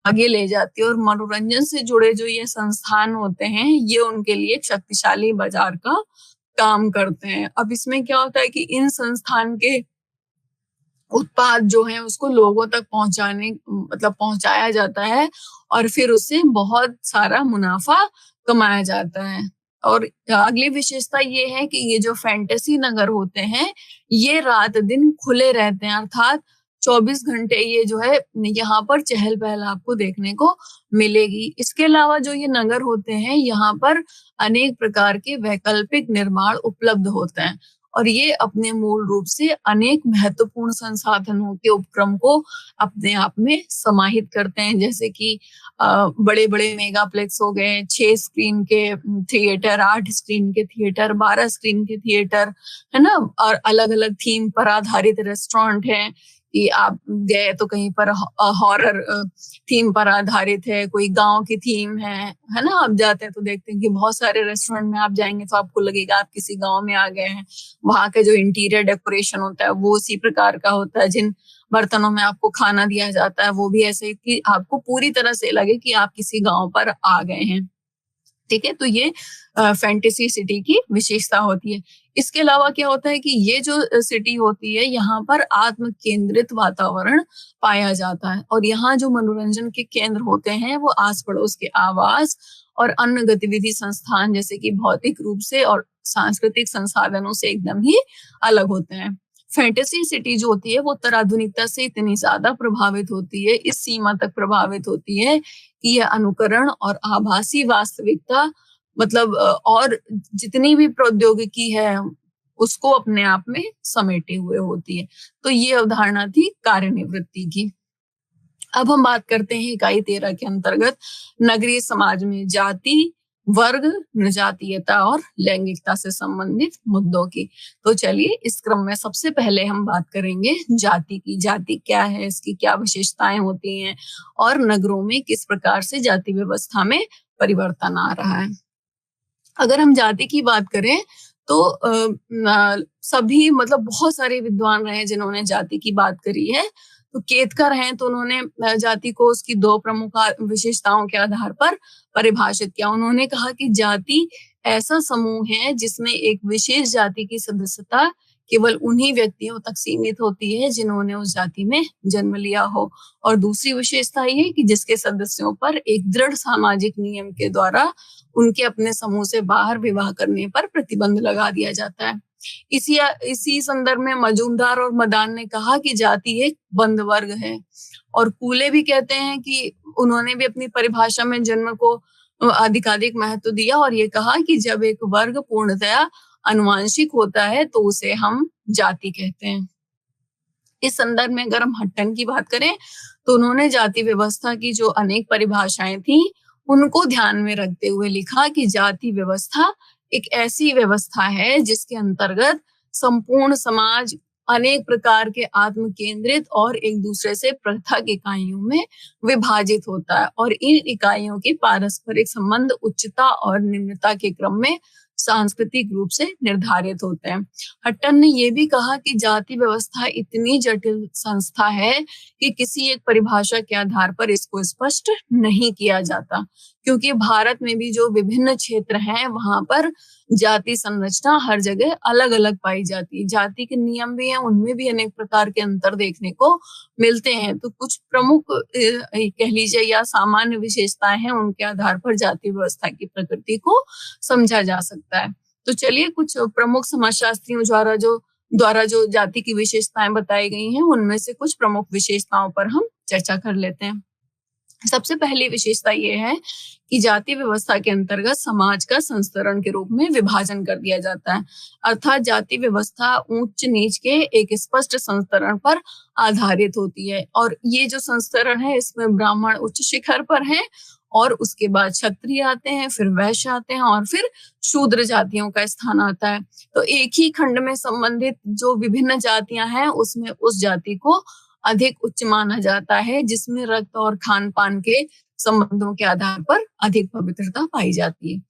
आगे ले जाती है और मनोरंजन से जुड़े जो ये संस्थान होते हैं ये उनके लिए एक शक्तिशाली बाजार का काम करते हैं। अब इसमें क्या होता है कि इन संस्थान के उत्पाद जो है उसको लोगों तक पहुंचाने मतलब पहुंचाया जाता है और फिर उससे बहुत सारा मुनाफा कमाया जाता है। और अगली विशेषता ये है कि ये जो फैंटेसी नगर होते हैं ये रात दिन खुले रहते हैं, अर्थात 24 घंटे ये जो है यहाँ पर चहल पहल आपको देखने को मिलेगी। इसके अलावा जो ये नगर होते हैं यहाँ पर अनेक प्रकार के वैकल्पिक निर्माण उपलब्ध होते हैं और ये अपने मूल रूप से अनेक महत्वपूर्ण संसाधनों के उपक्रम को अपने आप में समाहित करते हैं, जैसे कि बड़े बड़े मेगाप्लेक्स हो गए, 6 स्क्रीन के थिएटर, 8 स्क्रीन के थिएटर, 12 स्क्रीन के थिएटर, है ना। और अलग अलग थीम पर आधारित रेस्टोरेंट हैं कि आप गए तो कहीं पर हॉरर थीम पर आधारित है, कोई गांव की थीम है ना। आप जाते हैं तो देखते हैं कि बहुत सारे रेस्टोरेंट में आप जाएंगे तो आपको लगेगा आप किसी गांव में आ गए हैं। वहां का जो इंटीरियर डेकोरेशन होता है वो उसी प्रकार का होता है, जिन बर्तनों में आपको खाना दिया जाता है वो भी ऐसे कि आपको पूरी तरह से लगे कि आप किसी गांव पर आ गए हैं। ठीक है, तो ये फैंटेसी सिटी की विशेषता होती है। इसके अलावा क्या होता है कि ये जो सिटी होती है यहाँ पर आत्म केंद्रित वातावरण पाया जाता है और यहाँ जो मनोरंजन के केंद्र होते हैं वो आस पड़ोस के आवास और अन्य गतिविधि संस्थान जैसे कि भौतिक रूप से और सांस्कृतिक संसाधनों से एकदम ही अलग होते हैं। फैंटेसी सिटी जो होती है वो उत्तराधुनिकता से इतनी ज्यादा प्रभावित होती है, इस सीमा तक प्रभावित होती है कि यह अनुकरण और आभासी वास्तविकता मतलब और जितनी भी प्रौद्योगिकी है उसको अपने आप में समेटे हुए होती है। तो ये अवधारणा थी कार्यनिवृत्ति की। अब हम बात करते हैं इकाई 13 के अंतर्गत नगरीय समाज में जाति, वर्ग, जातीयता और लैंगिकता से संबंधित मुद्दों की। तो चलिए इस क्रम में सबसे पहले हम बात करेंगे जाति की। जाति क्या है, इसकी क्या विशेषताएं होती हैं और नगरों में किस प्रकार से जाति व्यवस्था में परिवर्तन आ रहा है। अगर हम जाति की बात करें तो सभी मतलब बहुत सारे विद्वान रहे जिन्होंने जाति की बात करी है। तो केतकर हैं तो उन्होंने जाति को उसकी 2 प्रमुख विशेषताओं के आधार पर परिभाषित किया। उन्होंने कहा कि जाति ऐसा समूह है जिसमें एक विशेष जाति की सदस्यता केवल उन्हीं व्यक्तियों तक सीमित होती है जिन्होंने उस जाति में जन्म लिया हो। और दूसरी विशेषता ये कि जिसके सदस्यों पर एक दृढ़ सामाजिक नियम के द्वारा उनके अपने समूह से बाहर विवाह करने पर प्रतिबंध लगा दिया जाता है। इसी संदर्भ में मजूमदार और मदान ने कहा कि जाति एक बंद वर्ग है। और कूले भी कहते हैं कि उन्होंने भी अपनी परिभाषा में जन्म को अधिकाधिक महत्व दिया और ये कहा कि जब एक वर्ग पूर्णतया अनुवांशिक होता है तो उसे हम जाति कहते हैं। इस संदर्भ में अगर हम हट्टन की बात करें तो उन्होंने जाति व्यवस्था की जो अनेक परिभाषाएं थी उनको ध्यान में रखते हुए लिखा कि जाति व्यवस्था एक ऐसी व्यवस्था है जिसके अंतर्गत संपूर्ण समाज अनेक प्रकार के आत्म केंद्रित और एक दूसरे से पृथक इकाइयों में विभाजित होता है और इन इकाइयों के पारस्परिक संबंध उच्चता और निम्नता के क्रम में सांस्कृतिक रूप से निर्धारित होते हैं। हट्टन ने यह भी कहा कि जाति व्यवस्था इतनी जटिल संस्था है कि किसी एक परिभाषा के आधार पर इसको स्पष्ट नहीं किया जाता, क्योंकि भारत में भी जो विभिन्न क्षेत्र हैं वहां पर जाति संरचना हर जगह अलग अलग पाई जाती है। जाति के नियम भी हैं, उनमें भी अनेक प्रकार के अंतर देखने को मिलते हैं। तो कुछ प्रमुख कह लीजिए या सामान्य विशेषताएं हैं, उनके आधार पर जाति व्यवस्था की प्रकृति को समझा जा सकता है। तो चलिए कुछ प्रमुख समाजशास्त्रियों द्वारा जो जाति की विशेषताएं बताई गई हैं उनमें से कुछ प्रमुख विशेषताओं पर हम चर्चा कर लेते हैं। सबसे पहली विशेषता ये है कि जाति व्यवस्था के अंतर्गत समाज का संस्तरण के रूप में विभाजन कर दिया जाता है। अर्थात जाति व्यवस्था उच्च नीच के एक स्पष्ट संस्तरण पर आधारित होती है और ये जो संस्तरण है इसमें ब्राह्मण उच्च शिखर पर हैं और उसके बाद क्षत्रिय आते हैं, फिर वैश्य आते हैं और फिर शूद्र जातियों का स्थान आता है। तो एक ही खंड में संबंधित जो विभिन्न जातियां हैं उसमें उस जाति को अधिक उच्च माना जाता है, जिसमें रक्त और खान पान के संबंधों के आधार पर अधिक पवित्रता पाई जाती है।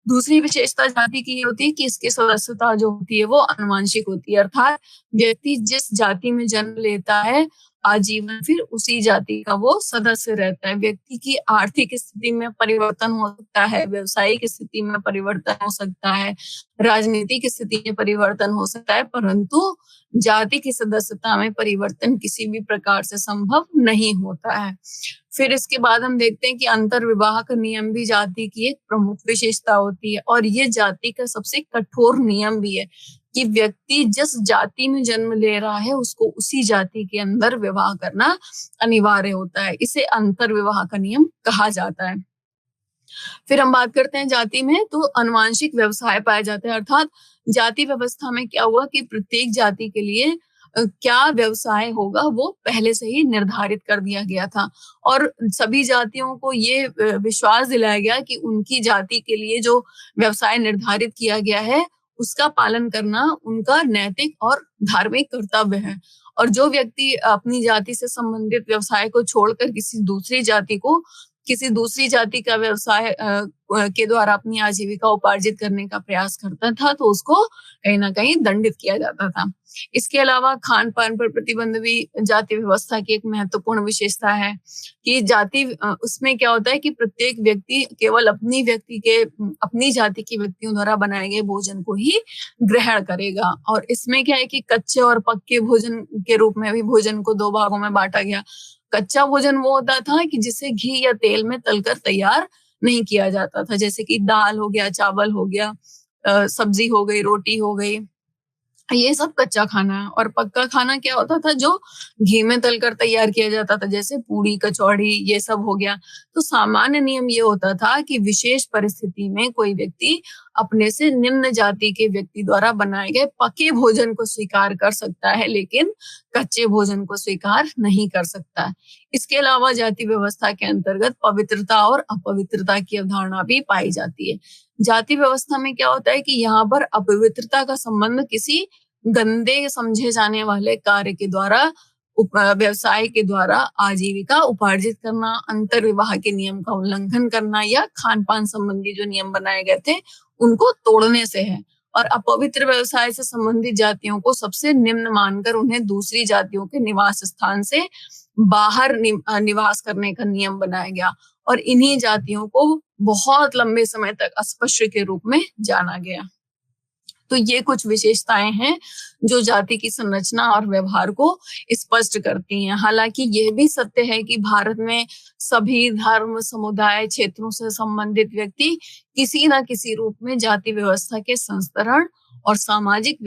दूसरी विशेषता जाति की ये होती है कि इसकी सदस्यता जो होती है वो आनुवंशिक होती है, अर्थात व्यक्ति जिस जाति में जन्म लेता है आजीवन फिर उसी जाति का वो सदस्य रहता है। व्यक्ति की आर्थिक स्थिति में परिवर्तन हो सकता है, व्यवसायिक स्थिति में परिवर्तन हो सकता है, राजनीतिक स्थिति में परिवर्तन हो सकता है, परंतु जाति की सदस्यता में परिवर्तन किसी भी प्रकार से संभव नहीं होता है। फिर इसके बाद हम देखते हैं कि अंतर विवाह का नियम भी जाति की एक प्रमुख विशेषता होती है और ये जाति का सबसे कठोर नियम भी है कि व्यक्ति जिस जाति में जन्म ले रहा है उसको उसी जाति के अंदर विवाह करना अनिवार्य होता है। इसे अंतर विवाह का नियम कहा जाता है। फिर हम बात करते हैं जाति में तो आनुवांशिक व्यवसाय पाए जाते हैं, अर्थात जाति व्यवस्था में क्या हुआ कि प्रत्येक जाति के लिए क्या व्यवसाय होगा वो पहले से ही निर्धारित कर दिया गया था और सभी जातियों को ये विश्वास दिलाया गया कि उनकी जाति के लिए जो व्यवसाय निर्धारित किया गया है उसका पालन करना उनका नैतिक और धार्मिक कर्तव्य है। और जो व्यक्ति अपनी जाति से संबंधित व्यवसाय को छोड़कर किसी दूसरी जाति का व्यवसाय के द्वारा अपनी आजीविका उपार्जित करने का प्रयास करता था तो उसको कहीं ना कहीं दंडित किया जाता था। इसके अलावा खान पान पर प्रतिबंध भी जाति व्यवस्था की एक महत्वपूर्ण विशेषता है कि जाति उसमें क्या होता है कि प्रत्येक व्यक्ति केवल अपनी जाति के व्यक्तियों द्वारा बनाए गए भोजन को ही ग्रहण करेगा। और इसमें क्या है कि कच्चे और पक्के भोजन के रूप में भी भोजन को दो भागों में बांटा गया। कच्चा भोजन वो होता था कि जिसे घी या तेल में तलकर तैयार नहीं किया जाता था, जैसे कि दाल हो गया, चावल हो गया, सब्जी हो गई, रोटी हो गई, ये सब कच्चा खाना है। और पक्का खाना क्या होता था जो घी में तलकर तैयार किया जाता था, जैसे पूड़ी कचौड़ी ये सब हो गया। तो सामान्य नियम ये होता था कि विशेष परिस्थिति में कोई व्यक्ति अपने से निम्न जाति के व्यक्ति द्वारा बनाए गए पके भोजन को स्वीकार कर सकता है लेकिन कच्चे भोजन को स्वीकार नहीं कर सकता। इसके अलावा जाति व्यवस्था के अंतर्गत पवित्रता और अपवित्रता की अवधारणा भी पाई जाती है। जाति व्यवस्था में क्या होता है कि यहाँ पर अपवित्रता का संबंध किसी गंदे समझे जाने वाले कार्य के द्वारा व्यवसाय के द्वारा आजीविका उपार्जित करना, अंतर विवाह के नियम का उल्लंघन करना या खान पान संबंधी जो नियम बनाए गए थे उनको तोड़ने से है। और अपवित्र व्यवसाय से संबंधित जातियों को सबसे निम्न मानकर उन्हें दूसरी जातियों के निवास स्थान से बाहर निवास करने का नियम बनाया गया और इन्हीं जातियों को बहुत लंबे समय तक अस्पृश्य के रूप में जाना गया। तो ये कुछ विशेषताएं हैं जो जाति की संरचना और व्यवहार को स्पष्ट करती हैं। हालांकि यह भी सत्य है कि भारत में सभी धर्म, समुदाय, क्षेत्रों से संबंधित व्यक्ति किसी न किसी रूप में जाति व्यवस्था के संस्करण और सामाजिक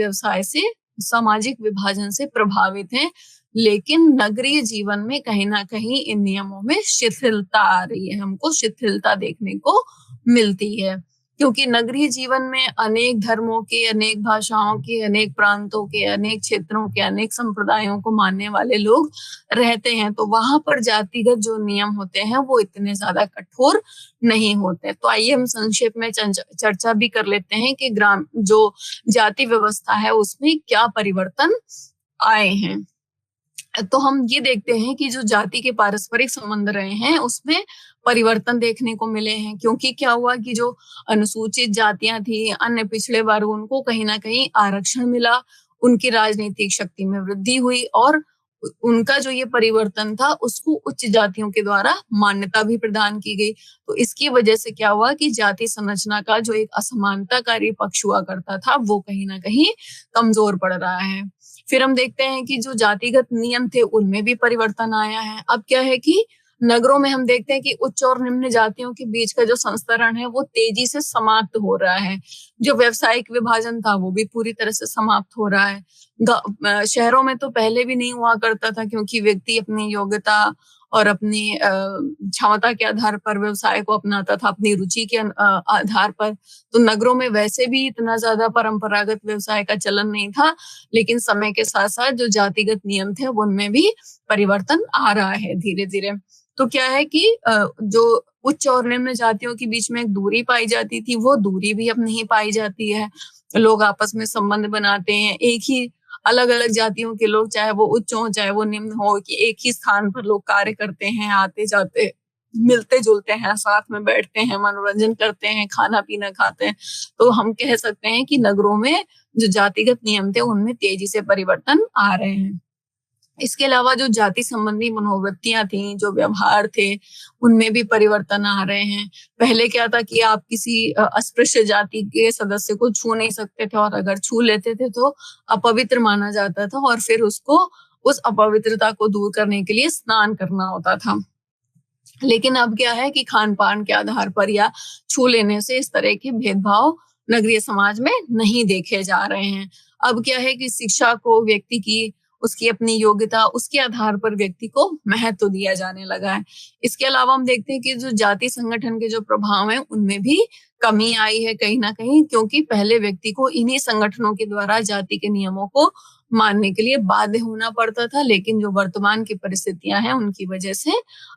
विभाजन से प्रभावित हैं, लेकिन नगरीय जीवन में कहीं ना कहीं इन नियमों में शिथिलता आ रही है, हमको शिथिलता देखने को मिलती है क्योंकि नगरीय जीवन में अनेक धर्मों के, अनेक भाषाओं के, अनेक प्रांतों के, अनेक क्षेत्रों के, अनेक संप्रदायों को मानने वाले लोग रहते हैं। तो वहां पर जातिगत जो नियम होते हैं वो इतने ज्यादा कठोर नहीं होते। तो आइए हम संक्षेप में चर्चा भी कर लेते हैं कि जो जाति व्यवस्था है उसमें क्या परिवर्तन आए हैं। तो हम ये देखते हैं कि जो जाति के पारस्परिक संबंध रहे हैं उसमें परिवर्तन देखने को मिले हैं, क्योंकि क्या हुआ कि जो अनुसूचित जातियां थी, अन्य पिछड़े वर्ग, उनको कहीं ना कहीं आरक्षण मिला, उनकी राजनीतिक शक्ति में वृद्धि हुई और उनका जो ये परिवर्तन था उसको उच्च जातियों के द्वारा मान्यता भी प्रदान की गई। तो इसकी वजह से क्या हुआ कि जाति संरचना का जो एक असमानताकारी पक्ष हुआ करता था वो कहीं ना कहीं कमजोर पड़ रहा है। फिर हम देखते हैं कि जो जातिगत नियम थे उनमें भी परिवर्तन आया है। अब क्या है कि नगरों में हम देखते हैं कि उच्च और निम्न जातियों के बीच का जो संस्तरण है वो तेजी से समाप्त हो रहा है। जो व्यावसायिक विभाजन था वो भी पूरी तरह से समाप्त हो रहा है। शहरों में तो पहले भी नहीं हुआ करता था क्योंकि व्यक्ति अपनी योग्यता और अपनी क्षमता के आधार पर व्यवसाय को अपनाता था, अपनी रुचि के आधार पर। तो नगरों में वैसे भी इतना ज्यादा परंपरागत व्यवसाय का चलन नहीं था, लेकिन समय के साथ साथ जो जातिगत नियम थे उनमें भी परिवर्तन आ रहा है धीरे धीरे। तो क्या है कि जो उच्च और निम्न जातियों के बीच में एक दूरी पाई जाती थी, वो दूरी भी अब नहीं पाई जाती है। लोग आपस में संबंध बनाते हैं, एक ही अलग-अलग जातियों के लोग, चाहे वो उच्च हो, चाहे वो निम्न हो, कि एक ही स्थान पर लोग कार्य करते हैं, आते-जाते, मिलते-जुलते हैं, साथ में बैठते हैं, मनोरंजन करते हैं, खाना-पीना खाते हैं। तो हम कह सकते हैं कि नगरों में जो जातिगत नियम थे, उनमें तेजी से परिवर्तन आ रहे हैं। इसके अलावा जो जाति संबंधी मनोवृत्तियां थी, जो व्यवहार थे, उनमें भी परिवर्तन आ रहे हैं। पहले क्या था कि आप किसी अस्पृश्य जाति के सदस्य को छू नहीं सकते थे, और अगर छू लेते थे तो अपवित्र माना जाता था, और फिर उसको उस अपवित्रता को दूर करने के लिए स्नान करना होता था। लेकिन अब क्या है कि खान पान के आधार पर या छू लेने से इस तरह के भेदभाव नगरीय समाज में नहीं देखे जा रहे हैं। अब क्या है कि शिक्षा को व्यक्ति की, उसकी अपनी योग्यता, उसके आधार पर व्यक्ति को महत्व दिया जाने लगा है। इसके अलावा हम देखते हैं कि जो जाति संगठन के जो प्रभाव हैं, उनमें भी कमी आई है कहीं ना कहीं, क्योंकि पहले व्यक्ति को इन्हीं संगठनों के द्वारा जाति के नियमों को मानने के लिए बाध्य होना पड़ता था। लेकिन जो वर्तमान की परिस्थितियां हैं, उनकी वजह से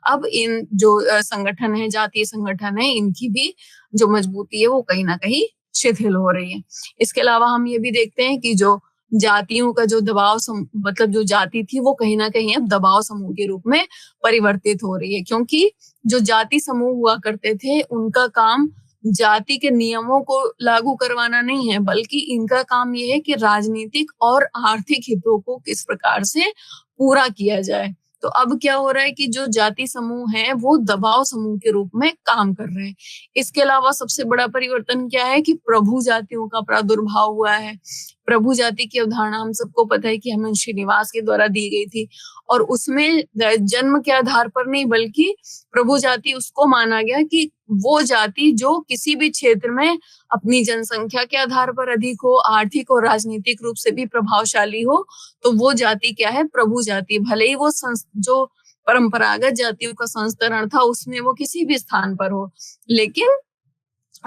अब इन जो संगठन है, जातीय संगठन है, इनकी भी जो मजबूती है वो कहीं ना कहीं शिथिल हो रही है। इसके अलावा हम ये भी देखते हैं कि जो जातियों का जो दबाव मतलब जो जाति थी, वो कहीं ना कहीं अब दबाव समूह के रूप में परिवर्तित हो रही है, क्योंकि जो जाति समूह हुआ करते थे, उनका काम जाति के नियमों को लागू करवाना नहीं है, बल्कि इनका काम ये है कि राजनीतिक और आर्थिक हितों को किस प्रकार से पूरा किया जाए। तो अब क्या हो रहा है कि जो जाति समूह है, वो दबाव समूह के रूप में काम कर रहे हैं। इसके अलावा सबसे बड़ा परिवर्तन क्या है कि प्रभु जातियों का प्रादुर्भाव हुआ है। प्रभु जाति की अवधारणा हम सबको पता है कि हमें श्रीनिवास के द्वारा दी गई थी, और उसमें जन्म के आधार पर नहीं, बल्कि प्रभु जाति उसको माना गया कि वो जाति जो किसी भी क्षेत्र में अपनी जनसंख्या के आधार पर अधिक हो, आर्थिक और राजनीतिक रूप से भी प्रभावशाली हो, तो वो जाति क्या है, प्रभु जाति। भले ही वो जो परंपरागत जातियों का संस्करण था, उसमें वो किसी भी स्थान पर हो, लेकिन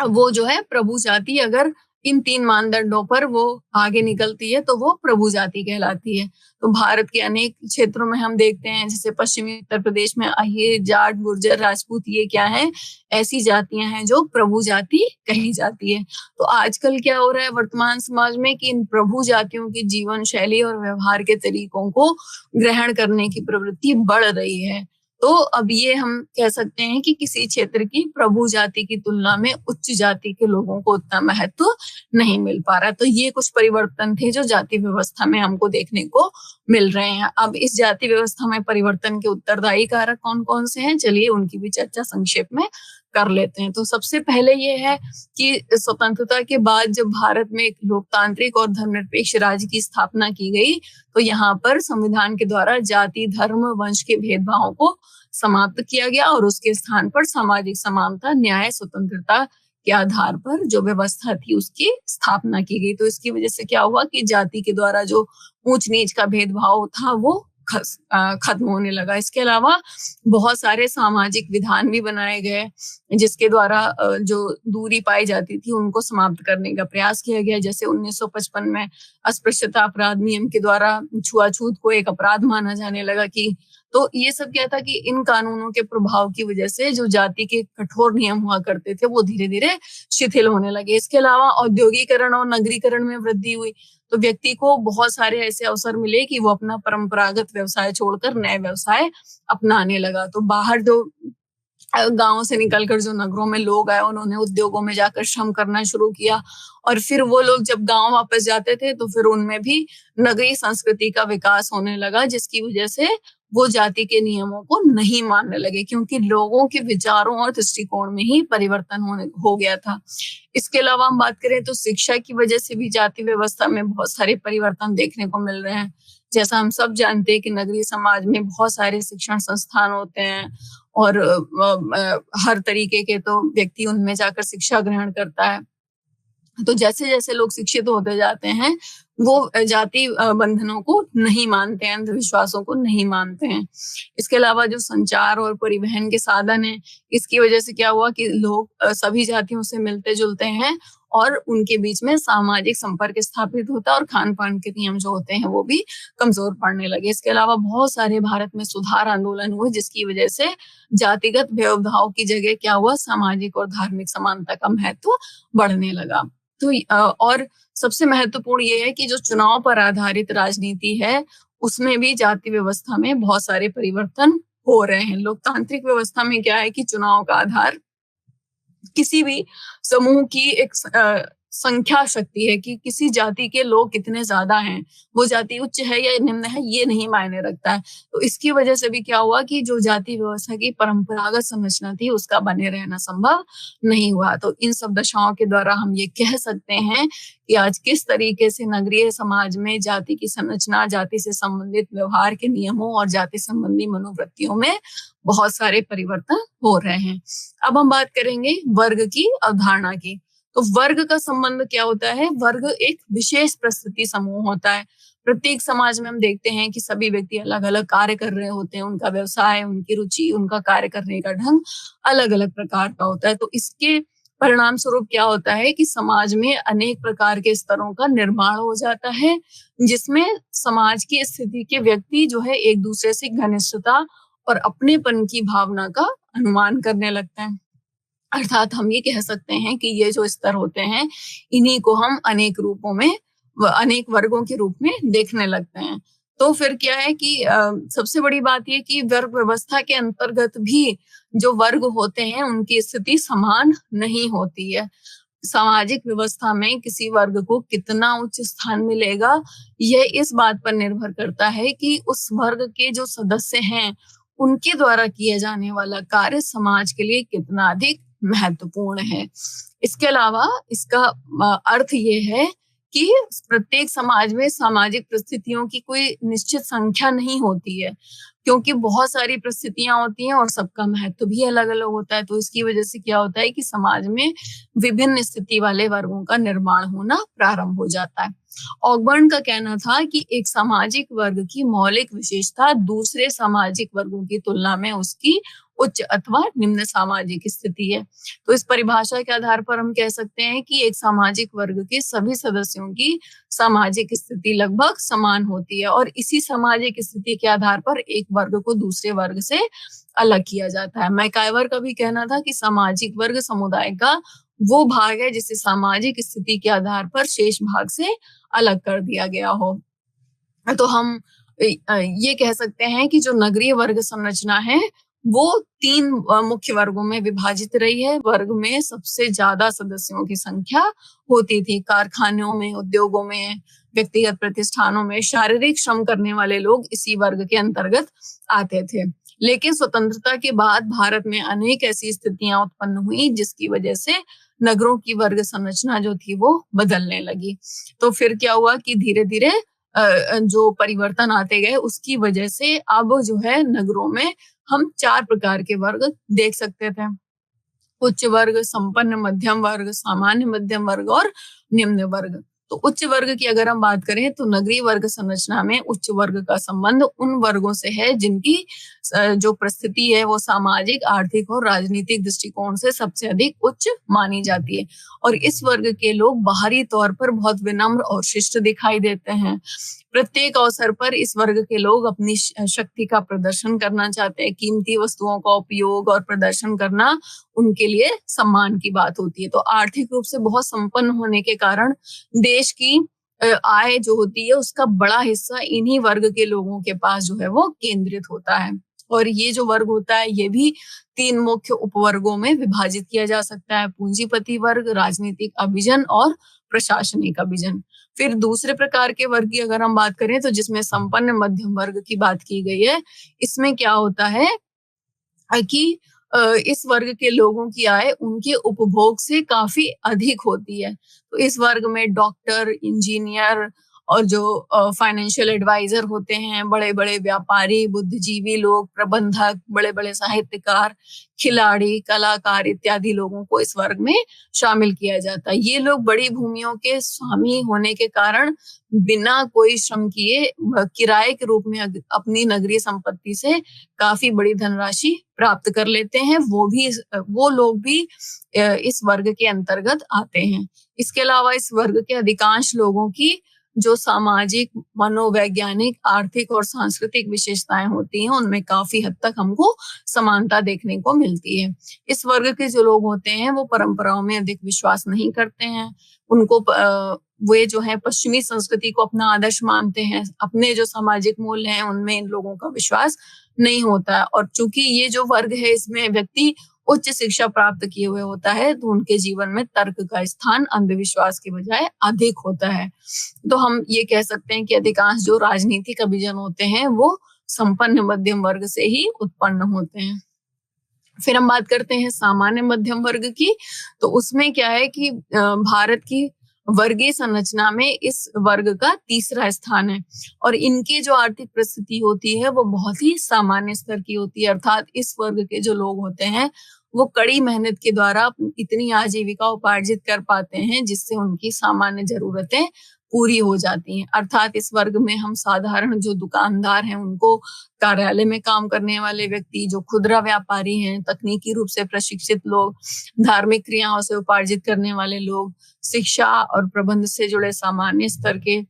वो जो है प्रभु जाति, अगर इन 3 मानदंडों पर वो आगे निकलती है, तो वो प्रभु जाति कहलाती है। तो भारत के अनेक क्षेत्रों में हम देखते हैं, जैसे पश्चिमी उत्तर प्रदेश में अहीर, जाट, गुर्जर, राजपूत, ये क्या है, ऐसी जातियां हैं जो प्रभु जाति कही जाती है। तो आजकल क्या हो रहा है वर्तमान समाज में कि इन प्रभु जातियों की जीवन शैली और व्यवहार के तरीकों को ग्रहण करने की प्रवृत्ति बढ़ रही है। तो अब ये हम कह सकते हैं कि किसी क्षेत्र की प्रभु जाति की तुलना में उच्च जाति के लोगों को उतना महत्व नहीं मिल पा रहा। तो ये कुछ परिवर्तन थे जो जाति व्यवस्था में हमको देखने को मिल रहे हैं। अब इस जाति व्यवस्था में परिवर्तन के उत्तरदायी कारक कौन कौन से हैं, चलिए उनकी भी चर्चा संक्षेप में कर लेते हैं। तो सबसे पहले ये है कि स्वतंत्रता के बाद जब भारत में एक लोकतांत्रिक और धर्मनिरपेक्ष राज्य की स्थापना की गई, तो यहाँ पर संविधान के द्वारा जाति, धर्म, वंश के भेदभावों को समाप्त किया गया, और उसके स्थान पर सामाजिक समानता, न्याय, स्वतंत्रता के आधार पर जो व्यवस्था थी, उसकी स्थापना की गई। तो इसकी वजह से क्या हुआ कि जाति के द्वारा जो ऊंच नीच का भेदभाव था, वो खत्म होने लगा। इसके अलावा बहुत सारे सामाजिक विधान भी बनाए गए, जिसके द्वारा जो दूरी पाई जाती थी, उनको समाप्त करने का प्रयास किया गया। जैसे 1955 में अस्पृश्यता अपराध नियम के द्वारा छुआछूत को एक अपराध माना जाने लगा। कि तो ये सब क्या था कि इन कानूनों के प्रभाव की वजह से जो जाति के कठोर नियम हुआ करते थे, वो धीरे धीरे शिथिल होने लगे। इसके अलावा औद्योगिकरण और नगरीकरण में वृद्धि हुई, तो व्यक्ति को बहुत सारे ऐसे अवसर मिले कि वो अपना परंपरागत व्यवसाय छोड़कर नए व्यवसाय अपनाने लगा। तो बाहर जो गांव से निकलकर जो नगरों में लोग आए, उन्होंने उद्योगों में जाकर श्रम करना शुरू किया, और फिर वो लोग जब गांव वापस जाते थे, तो फिर उनमें भी नगरीय संस्कृति का विकास होने लगा, जिसकी वजह से वो जाति के नियमों को नहीं मानने लगे, क्योंकि लोगों के विचारों और दृष्टिकोण में ही परिवर्तन हो गया था। इसके अलावा हम बात करें तो शिक्षा की वजह से भी जाति व्यवस्था में बहुत सारे परिवर्तन देखने को मिल रहे हैं। जैसा हम सब जानते हैं कि नगरीय समाज में बहुत सारे शिक्षण संस्थान होते हैं, और हर तरीके के तो व्यक्ति उनमें जाकर शिक्षा ग्रहण करता है। तो जैसे जैसे लोग शिक्षित होते जाते हैं, वो जाति बंधनों को नहीं मानते हैं, अंधविश्वासों को नहीं मानते हैं। इसके अलावा जो संचार और परिवहन के साधन हैं, इसकी वजह से क्या हुआ कि लोग सभी जातियों से मिलते जुलते हैं, और उनके बीच में सामाजिक संपर्क स्थापित होता है और खान पान के नियम जो होते हैं वो भी कमजोर पड़ने लगे। इसके अलावा बहुत सारे भारत में सुधार आंदोलन हुए जिसकी वजह से जातिगत भेदभाव की जगह क्या हुआ, सामाजिक और धार्मिक समानता का महत्व बढ़ने लगा। तो और सबसे महत्वपूर्ण ये है कि जो चुनाव पर आधारित राजनीति है उसमें भी जाति व्यवस्था में बहुत सारे परिवर्तन हो रहे हैं। लोकतांत्रिक व्यवस्था में क्या है कि चुनाव का आधार किसी भी समूह की एक संख्या शक्ति है कि किसी जाति के लोग कितने ज्यादा हैं, वो जाति उच्च है या निम्न है ये नहीं मायने रखता है। तो इसकी वजह से भी क्या हुआ कि जो जाति व्यवस्था की परंपरागत संरचना थी उसका बने रहना संभव नहीं हुआ। तो इन सब दशाओं के द्वारा हम ये कह सकते हैं कि आज किस तरीके से नगरीय समाज में जाति की संरचना, जाति से संबंधित व्यवहार के नियमों और जाति संबंधी मनोवृत्तियों में बहुत सारे परिवर्तन हो रहे हैं। अब हम बात करेंगे वर्ग की अवधारणा की। तो वर्ग का संबंध क्या होता है? वर्ग एक विशेष परिस्थिति समूह होता है। प्रत्येक समाज में हम देखते हैं कि सभी व्यक्ति अलग अलग कार्य कर रहे होते हैं, उनका व्यवसाय, उनकी रुचि, उनका कार्य करने का ढंग अलग अलग प्रकार का होता है। तो इसके परिणाम स्वरूप क्या होता है कि समाज में अनेक प्रकार के स्तरों का निर्माण हो जाता है जिसमें समाज की स्थिति के व्यक्ति जो है एक दूसरे से घनिष्ठता और अपनेपन की भावना का अनुमान करने लगते हैं। अर्थात हम ये कह सकते हैं कि ये जो स्तर होते हैं इन्हीं को हम अनेक रूपों में, अनेक वर्गों के रूप में देखने लगते हैं। तो फिर क्या है कि सबसे बड़ी बात ये कि वर्ग व्यवस्था के अंतर्गत भी जो वर्ग होते हैं उनकी स्थिति समान नहीं होती है। सामाजिक व्यवस्था में किसी वर्ग को कितना उच्च स्थान मिलेगा यह इस बात पर निर्भर करता है कि उस वर्ग के जो सदस्य हैं उनके द्वारा किया जाने वाला कार्य समाज के लिए कितना अधिक महत्वपूर्ण है। इसके अलावा इसका अर्थ ये है कि प्रत्येक समाज में सामाजिक परिस्थितियों की कोई निश्चित संख्या नहीं होती है क्योंकि बहुत सारी परिस्थितियां होती हैं और सबका महत्व भी अलग अलग होता है। तो इसकी वजह से क्या होता है कि समाज में विभिन्न स्थिति वाले वर्गों का निर्माण होना प्रारंभ हो जाता है। ऑगबर्न का कहना था कि एक सामाजिक वर्ग की मौलिक विशेषता दूसरे सामाजिक वर्गों की तुलना में उसकी उच्च अथवा निम्न सामाजिक स्थिति है। तो इस परिभाषा के आधार पर हम कह सकते हैं कि एक सामाजिक वर्ग के सभी सदस्यों की सामाजिक स्थिति लगभग समान होती है और इसी सामाजिक स्थिति के आधार पर एक वर्ग को दूसरे वर्ग से अलग किया जाता है। मैकाइवर का भी कहना था कि सामाजिक वर्ग समुदाय का वो भाग है जिसे सामाजिक स्थिति के आधार पर शेष भाग से अलग कर दिया गया हो। तो हम ये कह सकते हैं कि जो नगरीय वर्ग संरचना है वो 3 मुख्य वर्गों में विभाजित रही है। वर्ग में सबसे ज्यादा सदस्यों की संख्या होती थी। कारखानों में, उद्योगों में, व्यक्तिगत प्रतिष्ठानों में शारीरिक श्रम करने वाले लोग इसी वर्ग के अंतर्गत आते थे। लेकिन स्वतंत्रता के बाद भारत में अनेक ऐसी स्थितियां उत्पन्न हुई जिसकी वजह से नगरों की वर्ग संरचना जो थी वो बदलने लगी। तो फिर क्या हुआ कि धीरे धीरे जो परिवर्तन आते गए उसकी वजह से अब जो है नगरों में हम 4 प्रकार के वर्ग देख सकते थे। उच्च वर्ग, संपन्न मध्यम वर्ग, सामान्य मध्यम वर्ग और निम्न वर्ग। तो उच्च वर्ग की अगर हम बात करें तो नगरीय वर्ग संरचना में उच्च वर्ग का संबंध उन वर्गों से है जिनकी जो परिस्थिति है वो सामाजिक, आर्थिक और राजनीतिक दृष्टिकोण से सबसे अधिक उच्च मानी जाती है। और इस वर्ग के लोग बाहरी तौर पर बहुत विनम्र और शिष्ट दिखाई देते हैं। प्रत्येक अवसर पर इस वर्ग के लोग अपनी शक्ति का प्रदर्शन करना चाहते हैं। कीमती वस्तुओं का उपयोग और प्रदर्शन करना उनके लिए सम्मान की बात होती है। तो आर्थिक रूप से बहुत संपन्न होने के कारण देश की आय जो होती है उसका बड़ा हिस्सा इन्हीं वर्ग के लोगों के पास जो है वो केंद्रित होता है। और ये जो वर्ग होता है ये भी 3 मुख्य उपवर्गों में विभाजित किया जा सकता है। पूंजीपति वर्ग, राजनीतिक अभिजन और प्रशासनिक अभिजन। फिर दूसरे प्रकार के वर्ग की अगर हम बात करें तो जिसमें संपन्न मध्यम वर्ग की बात की गई है, इसमें क्या होता है कि इस वर्ग के लोगों की आय उनके उपभोग से काफी अधिक होती है। तो इस वर्ग में डॉक्टर, इंजीनियर और जो फाइनेंशियल एडवाइजर होते हैं, बड़े-बड़े व्यापारी, बुद्धिजीवी लोग, प्रबंधक, बड़े-बड़े साहित्यकार, खिलाड़ी, कलाकार इत्यादि लोगों को इस वर्ग में शामिल किया जाता है। ये लोग बड़ी भूमियों के स्वामी होने के कारण बिना कोई श्रम किए किराए के रूप में अपनी नगरीय संपत्ति से काफी बड़ी धनराशि प्राप्त कर लेते हैं। वो लोग भी इस वर्ग के अंतर्गत आते हैं। इसके अलावा इस वर्ग के अधिकांश लोगों की जो सामाजिक, मनोवैज्ञानिक, आर्थिक और सांस्कृतिक विशेषताएं होती हैं, उनमें काफी हद तक हमको समानता देखने को मिलती है। इस वर्ग के जो लोग होते हैं वो परंपराओं में अधिक विश्वास नहीं करते हैं। उनको वे जो है पश्चिमी संस्कृति को अपना आदर्श मानते हैं। अपने जो सामाजिक मूल्य हैं उनमें इन लोगों का विश्वास नहीं होता है। और चूंकि ये जो वर्ग है इसमें व्यक्ति उच्च शिक्षा प्राप्त किए हुए होता है, तो उनके जीवन में तर्क का स्थान अंधविश्वास के बजाय अधिक होता है। तो हम ये कह सकते हैं कि अधिकांश जो राजनीतिक अभिजन होते हैं वो संपन्न मध्यम वर्ग से ही उत्पन्न होते हैं। फिर हम बात करते हैं सामान्य मध्यम वर्ग की। तो उसमें क्या है कि भारत की वर्गीय संरचना में इस वर्ग का तीसरा स्थान है और इनकी जो आर्थिक परिस्थिति होती है वो बहुत ही सामान्य स्तर की होती है। अर्थात इस वर्ग के जो लोग होते हैं वो कड़ी मेहनत के द्वारा इतनी आजीविका उपार्जित कर पाते हैं जिससे उनकी सामान्य जरूरतें पूरी हो जाती हैं। अर्थात इस वर्ग में हम साधारण जो दुकानदार हैं उनको, कार्यालय में काम करने वाले व्यक्ति, जो खुदरा व्यापारी हैं, तकनीकी रूप से प्रशिक्षित लोग, धार्मिक क्रियाओं से उपार्जित करने वाले लोग, शिक्षा और प्रबंध से जुड़े सामान्य स्तर के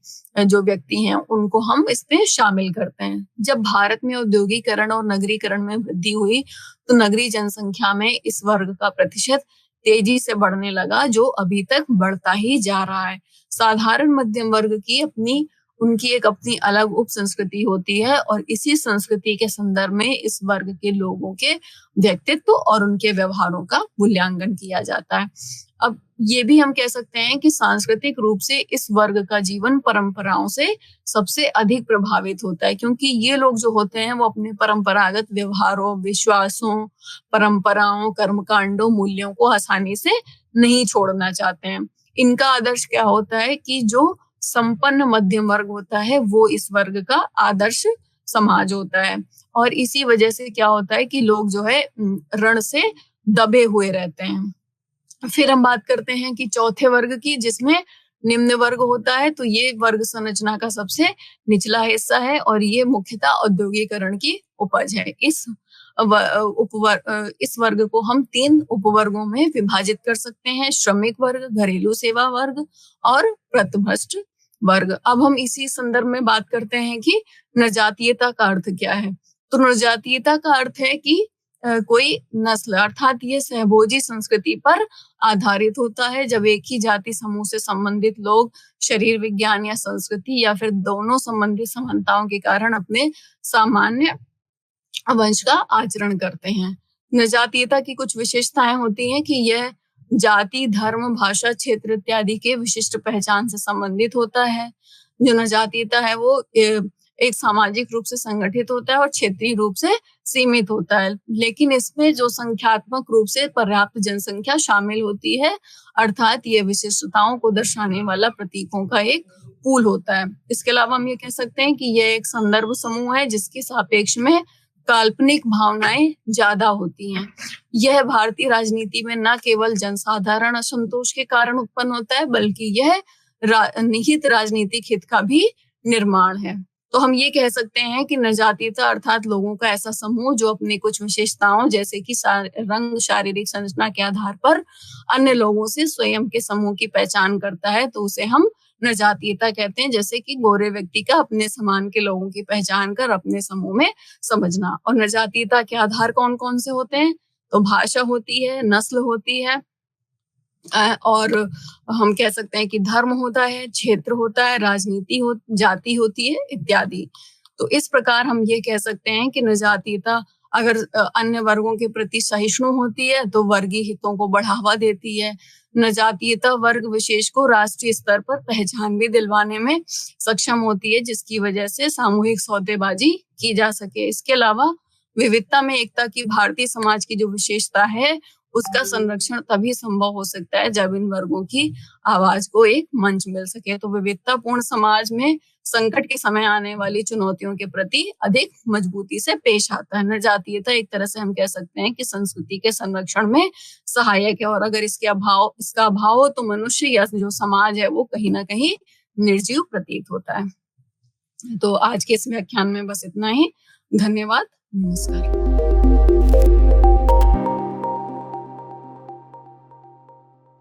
जो व्यक्ति हैं उनको हम इसमें शामिल करते हैं। जब भारत में औद्योगिकरण और नगरीकरण में वृद्धि हुई तो नगरीय जनसंख्या में इस वर्ग का प्रतिशत तेजी से बढ़ने लगा, जो अभी तक बढ़ता ही जा रहा है। साधारण मध्यम वर्ग की उनकी एक अपनी अलग उप संस्कृति होती है और इसी संस्कृति के संदर्भ में इस वर्ग के लोगों के व्यक्तित्व और उनके व्यवहारों का मूल्यांकन किया जाता है। अब ये भी हम कह सकते हैं कि सांस्कृतिक रूप से इस वर्ग का जीवन परंपराओं से सबसे अधिक प्रभावित होता है, क्योंकि ये लोग जो होते हैं वो अपने परंपरागत व्यवहारों, विश्वासों, परंपराओं, कर्मकांडों, मूल्यों को आसानी से नहीं छोड़ना चाहते हैं। इनका आदर्श क्या होता है कि जो संपन्न मध्यम वर्ग होता है वो इस वर्ग का आदर्श समाज होता है और इसी वजह से क्या होता है कि लोग जो है ऋण से दबे हुए रहते हैं। फिर हम बात करते हैं कि चौथे वर्ग की, जिसमें निम्न वर्ग होता है। तो ये वर्ग संरचना का सबसे निचला हिस्सा है और ये मुख्यतः औद्योगिकरण की उपज है। इस वर्ग को हम 3 उपवर्गों में विभाजित कर सकते हैं: श्रमिक वर्ग, घरेलू सेवा वर्ग और प्रतिभ्रष्ट वर्ग। अब हम इसी संदर्भ में बात करते हैं कि नृजातीयता का अर्थ क्या है। तो नृजातीयता का अर्थ है कि कोई नस्ल, अर्थात ये सहभोजी संस्कृति पर आधारित होता है। जब एक ही जाति समूह से संबंधित लोग शरीर विज्ञान या संस्कृति या फिर दोनों संबंधित समानताओं के कारण अपने सामान्य वंश का आचरण करते हैं। नृजातीयता की कुछ विशेषताएं होती हैं कि यह जाति, धर्म, भाषा, क्षेत्र इत्यादि के विशिष्ट पहचान से संबंधित होता है। जो नृजातीयता है वो एक सामाजिक रूप से संगठित होता है और क्षेत्रीय रूप से सीमित होता है, लेकिन इसमें जो संख्यात्मक रूप से पर्याप्त जनसंख्या शामिल होती है, अर्थात ये विशिष्टताओं को दर्शाने वाला प्रतीकों का एक पूल होता है। इसके अलावा हम ये कह सकते हैं कि यह एक संदर्भ समूह है जिसके सापेक्ष में काल्पनिक भावनाएं ज्यादा होती हैं। यह भारतीय राजनीति में न केवल जनसाधारण असंतोष के कारण उत्पन्न होता है, बल्कि यह निहित राजनीतिक हित का भी निर्माण है। तो हम ये कह सकते हैं कि नृजातीयता अर्थात लोगों का ऐसा समूह जो अपनी कुछ विशेषताओं जैसे कि रंग, शारीरिक संरचना के आधार पर अन्य लोगों से स्वयं के समूह की पहचान करता है, तो उसे हम नृजातीयता कहते हैं। जैसे कि गोरे व्यक्ति का अपने समान के लोगों की पहचान कर अपने समूह में समझना। और नृजातीयता के आधार कौन कौन से होते हैं? तो भाषा होती है, नस्ल होती है, और हम कह सकते हैं कि धर्म होता है, क्षेत्र होता है, जाति होती है इत्यादि। तो इस प्रकार हम ये कह सकते हैं कि नृजातीयता अगर अन्य वर्गों के प्रति सहिष्णु होती है तो वर्गीय हितों को बढ़ावा देती है। नृजातीयता वर्ग विशेष को राष्ट्रीय स्तर पर पहचान भी दिलवाने में सक्षम होती है, जिसकी वजह से सामूहिक सौदेबाजी की जा सके। इसके अलावा विविधता में एकता की भारतीय समाज की जो विशेषता है उसका संरक्षण तभी संभव हो सकता है जब इन वर्गों की आवाज को एक मंच मिल सके। तो विविधतापूर्ण समाज में संकट के समय आने वाली चुनौतियों के प्रति अधिक मजबूती से पेश आता है। नरजातीयता एक तरह से हम कह सकते हैं कि संस्कृति के संरक्षण में सहायक है, और अगर इसका अभाव हो तो मनुष्य या जो समाज है वो कहीं ना कहीं निर्जीव प्रतीत होता है। तो आज के इस व्याख्यान में बस इतना ही। धन्यवाद। नमस्कार।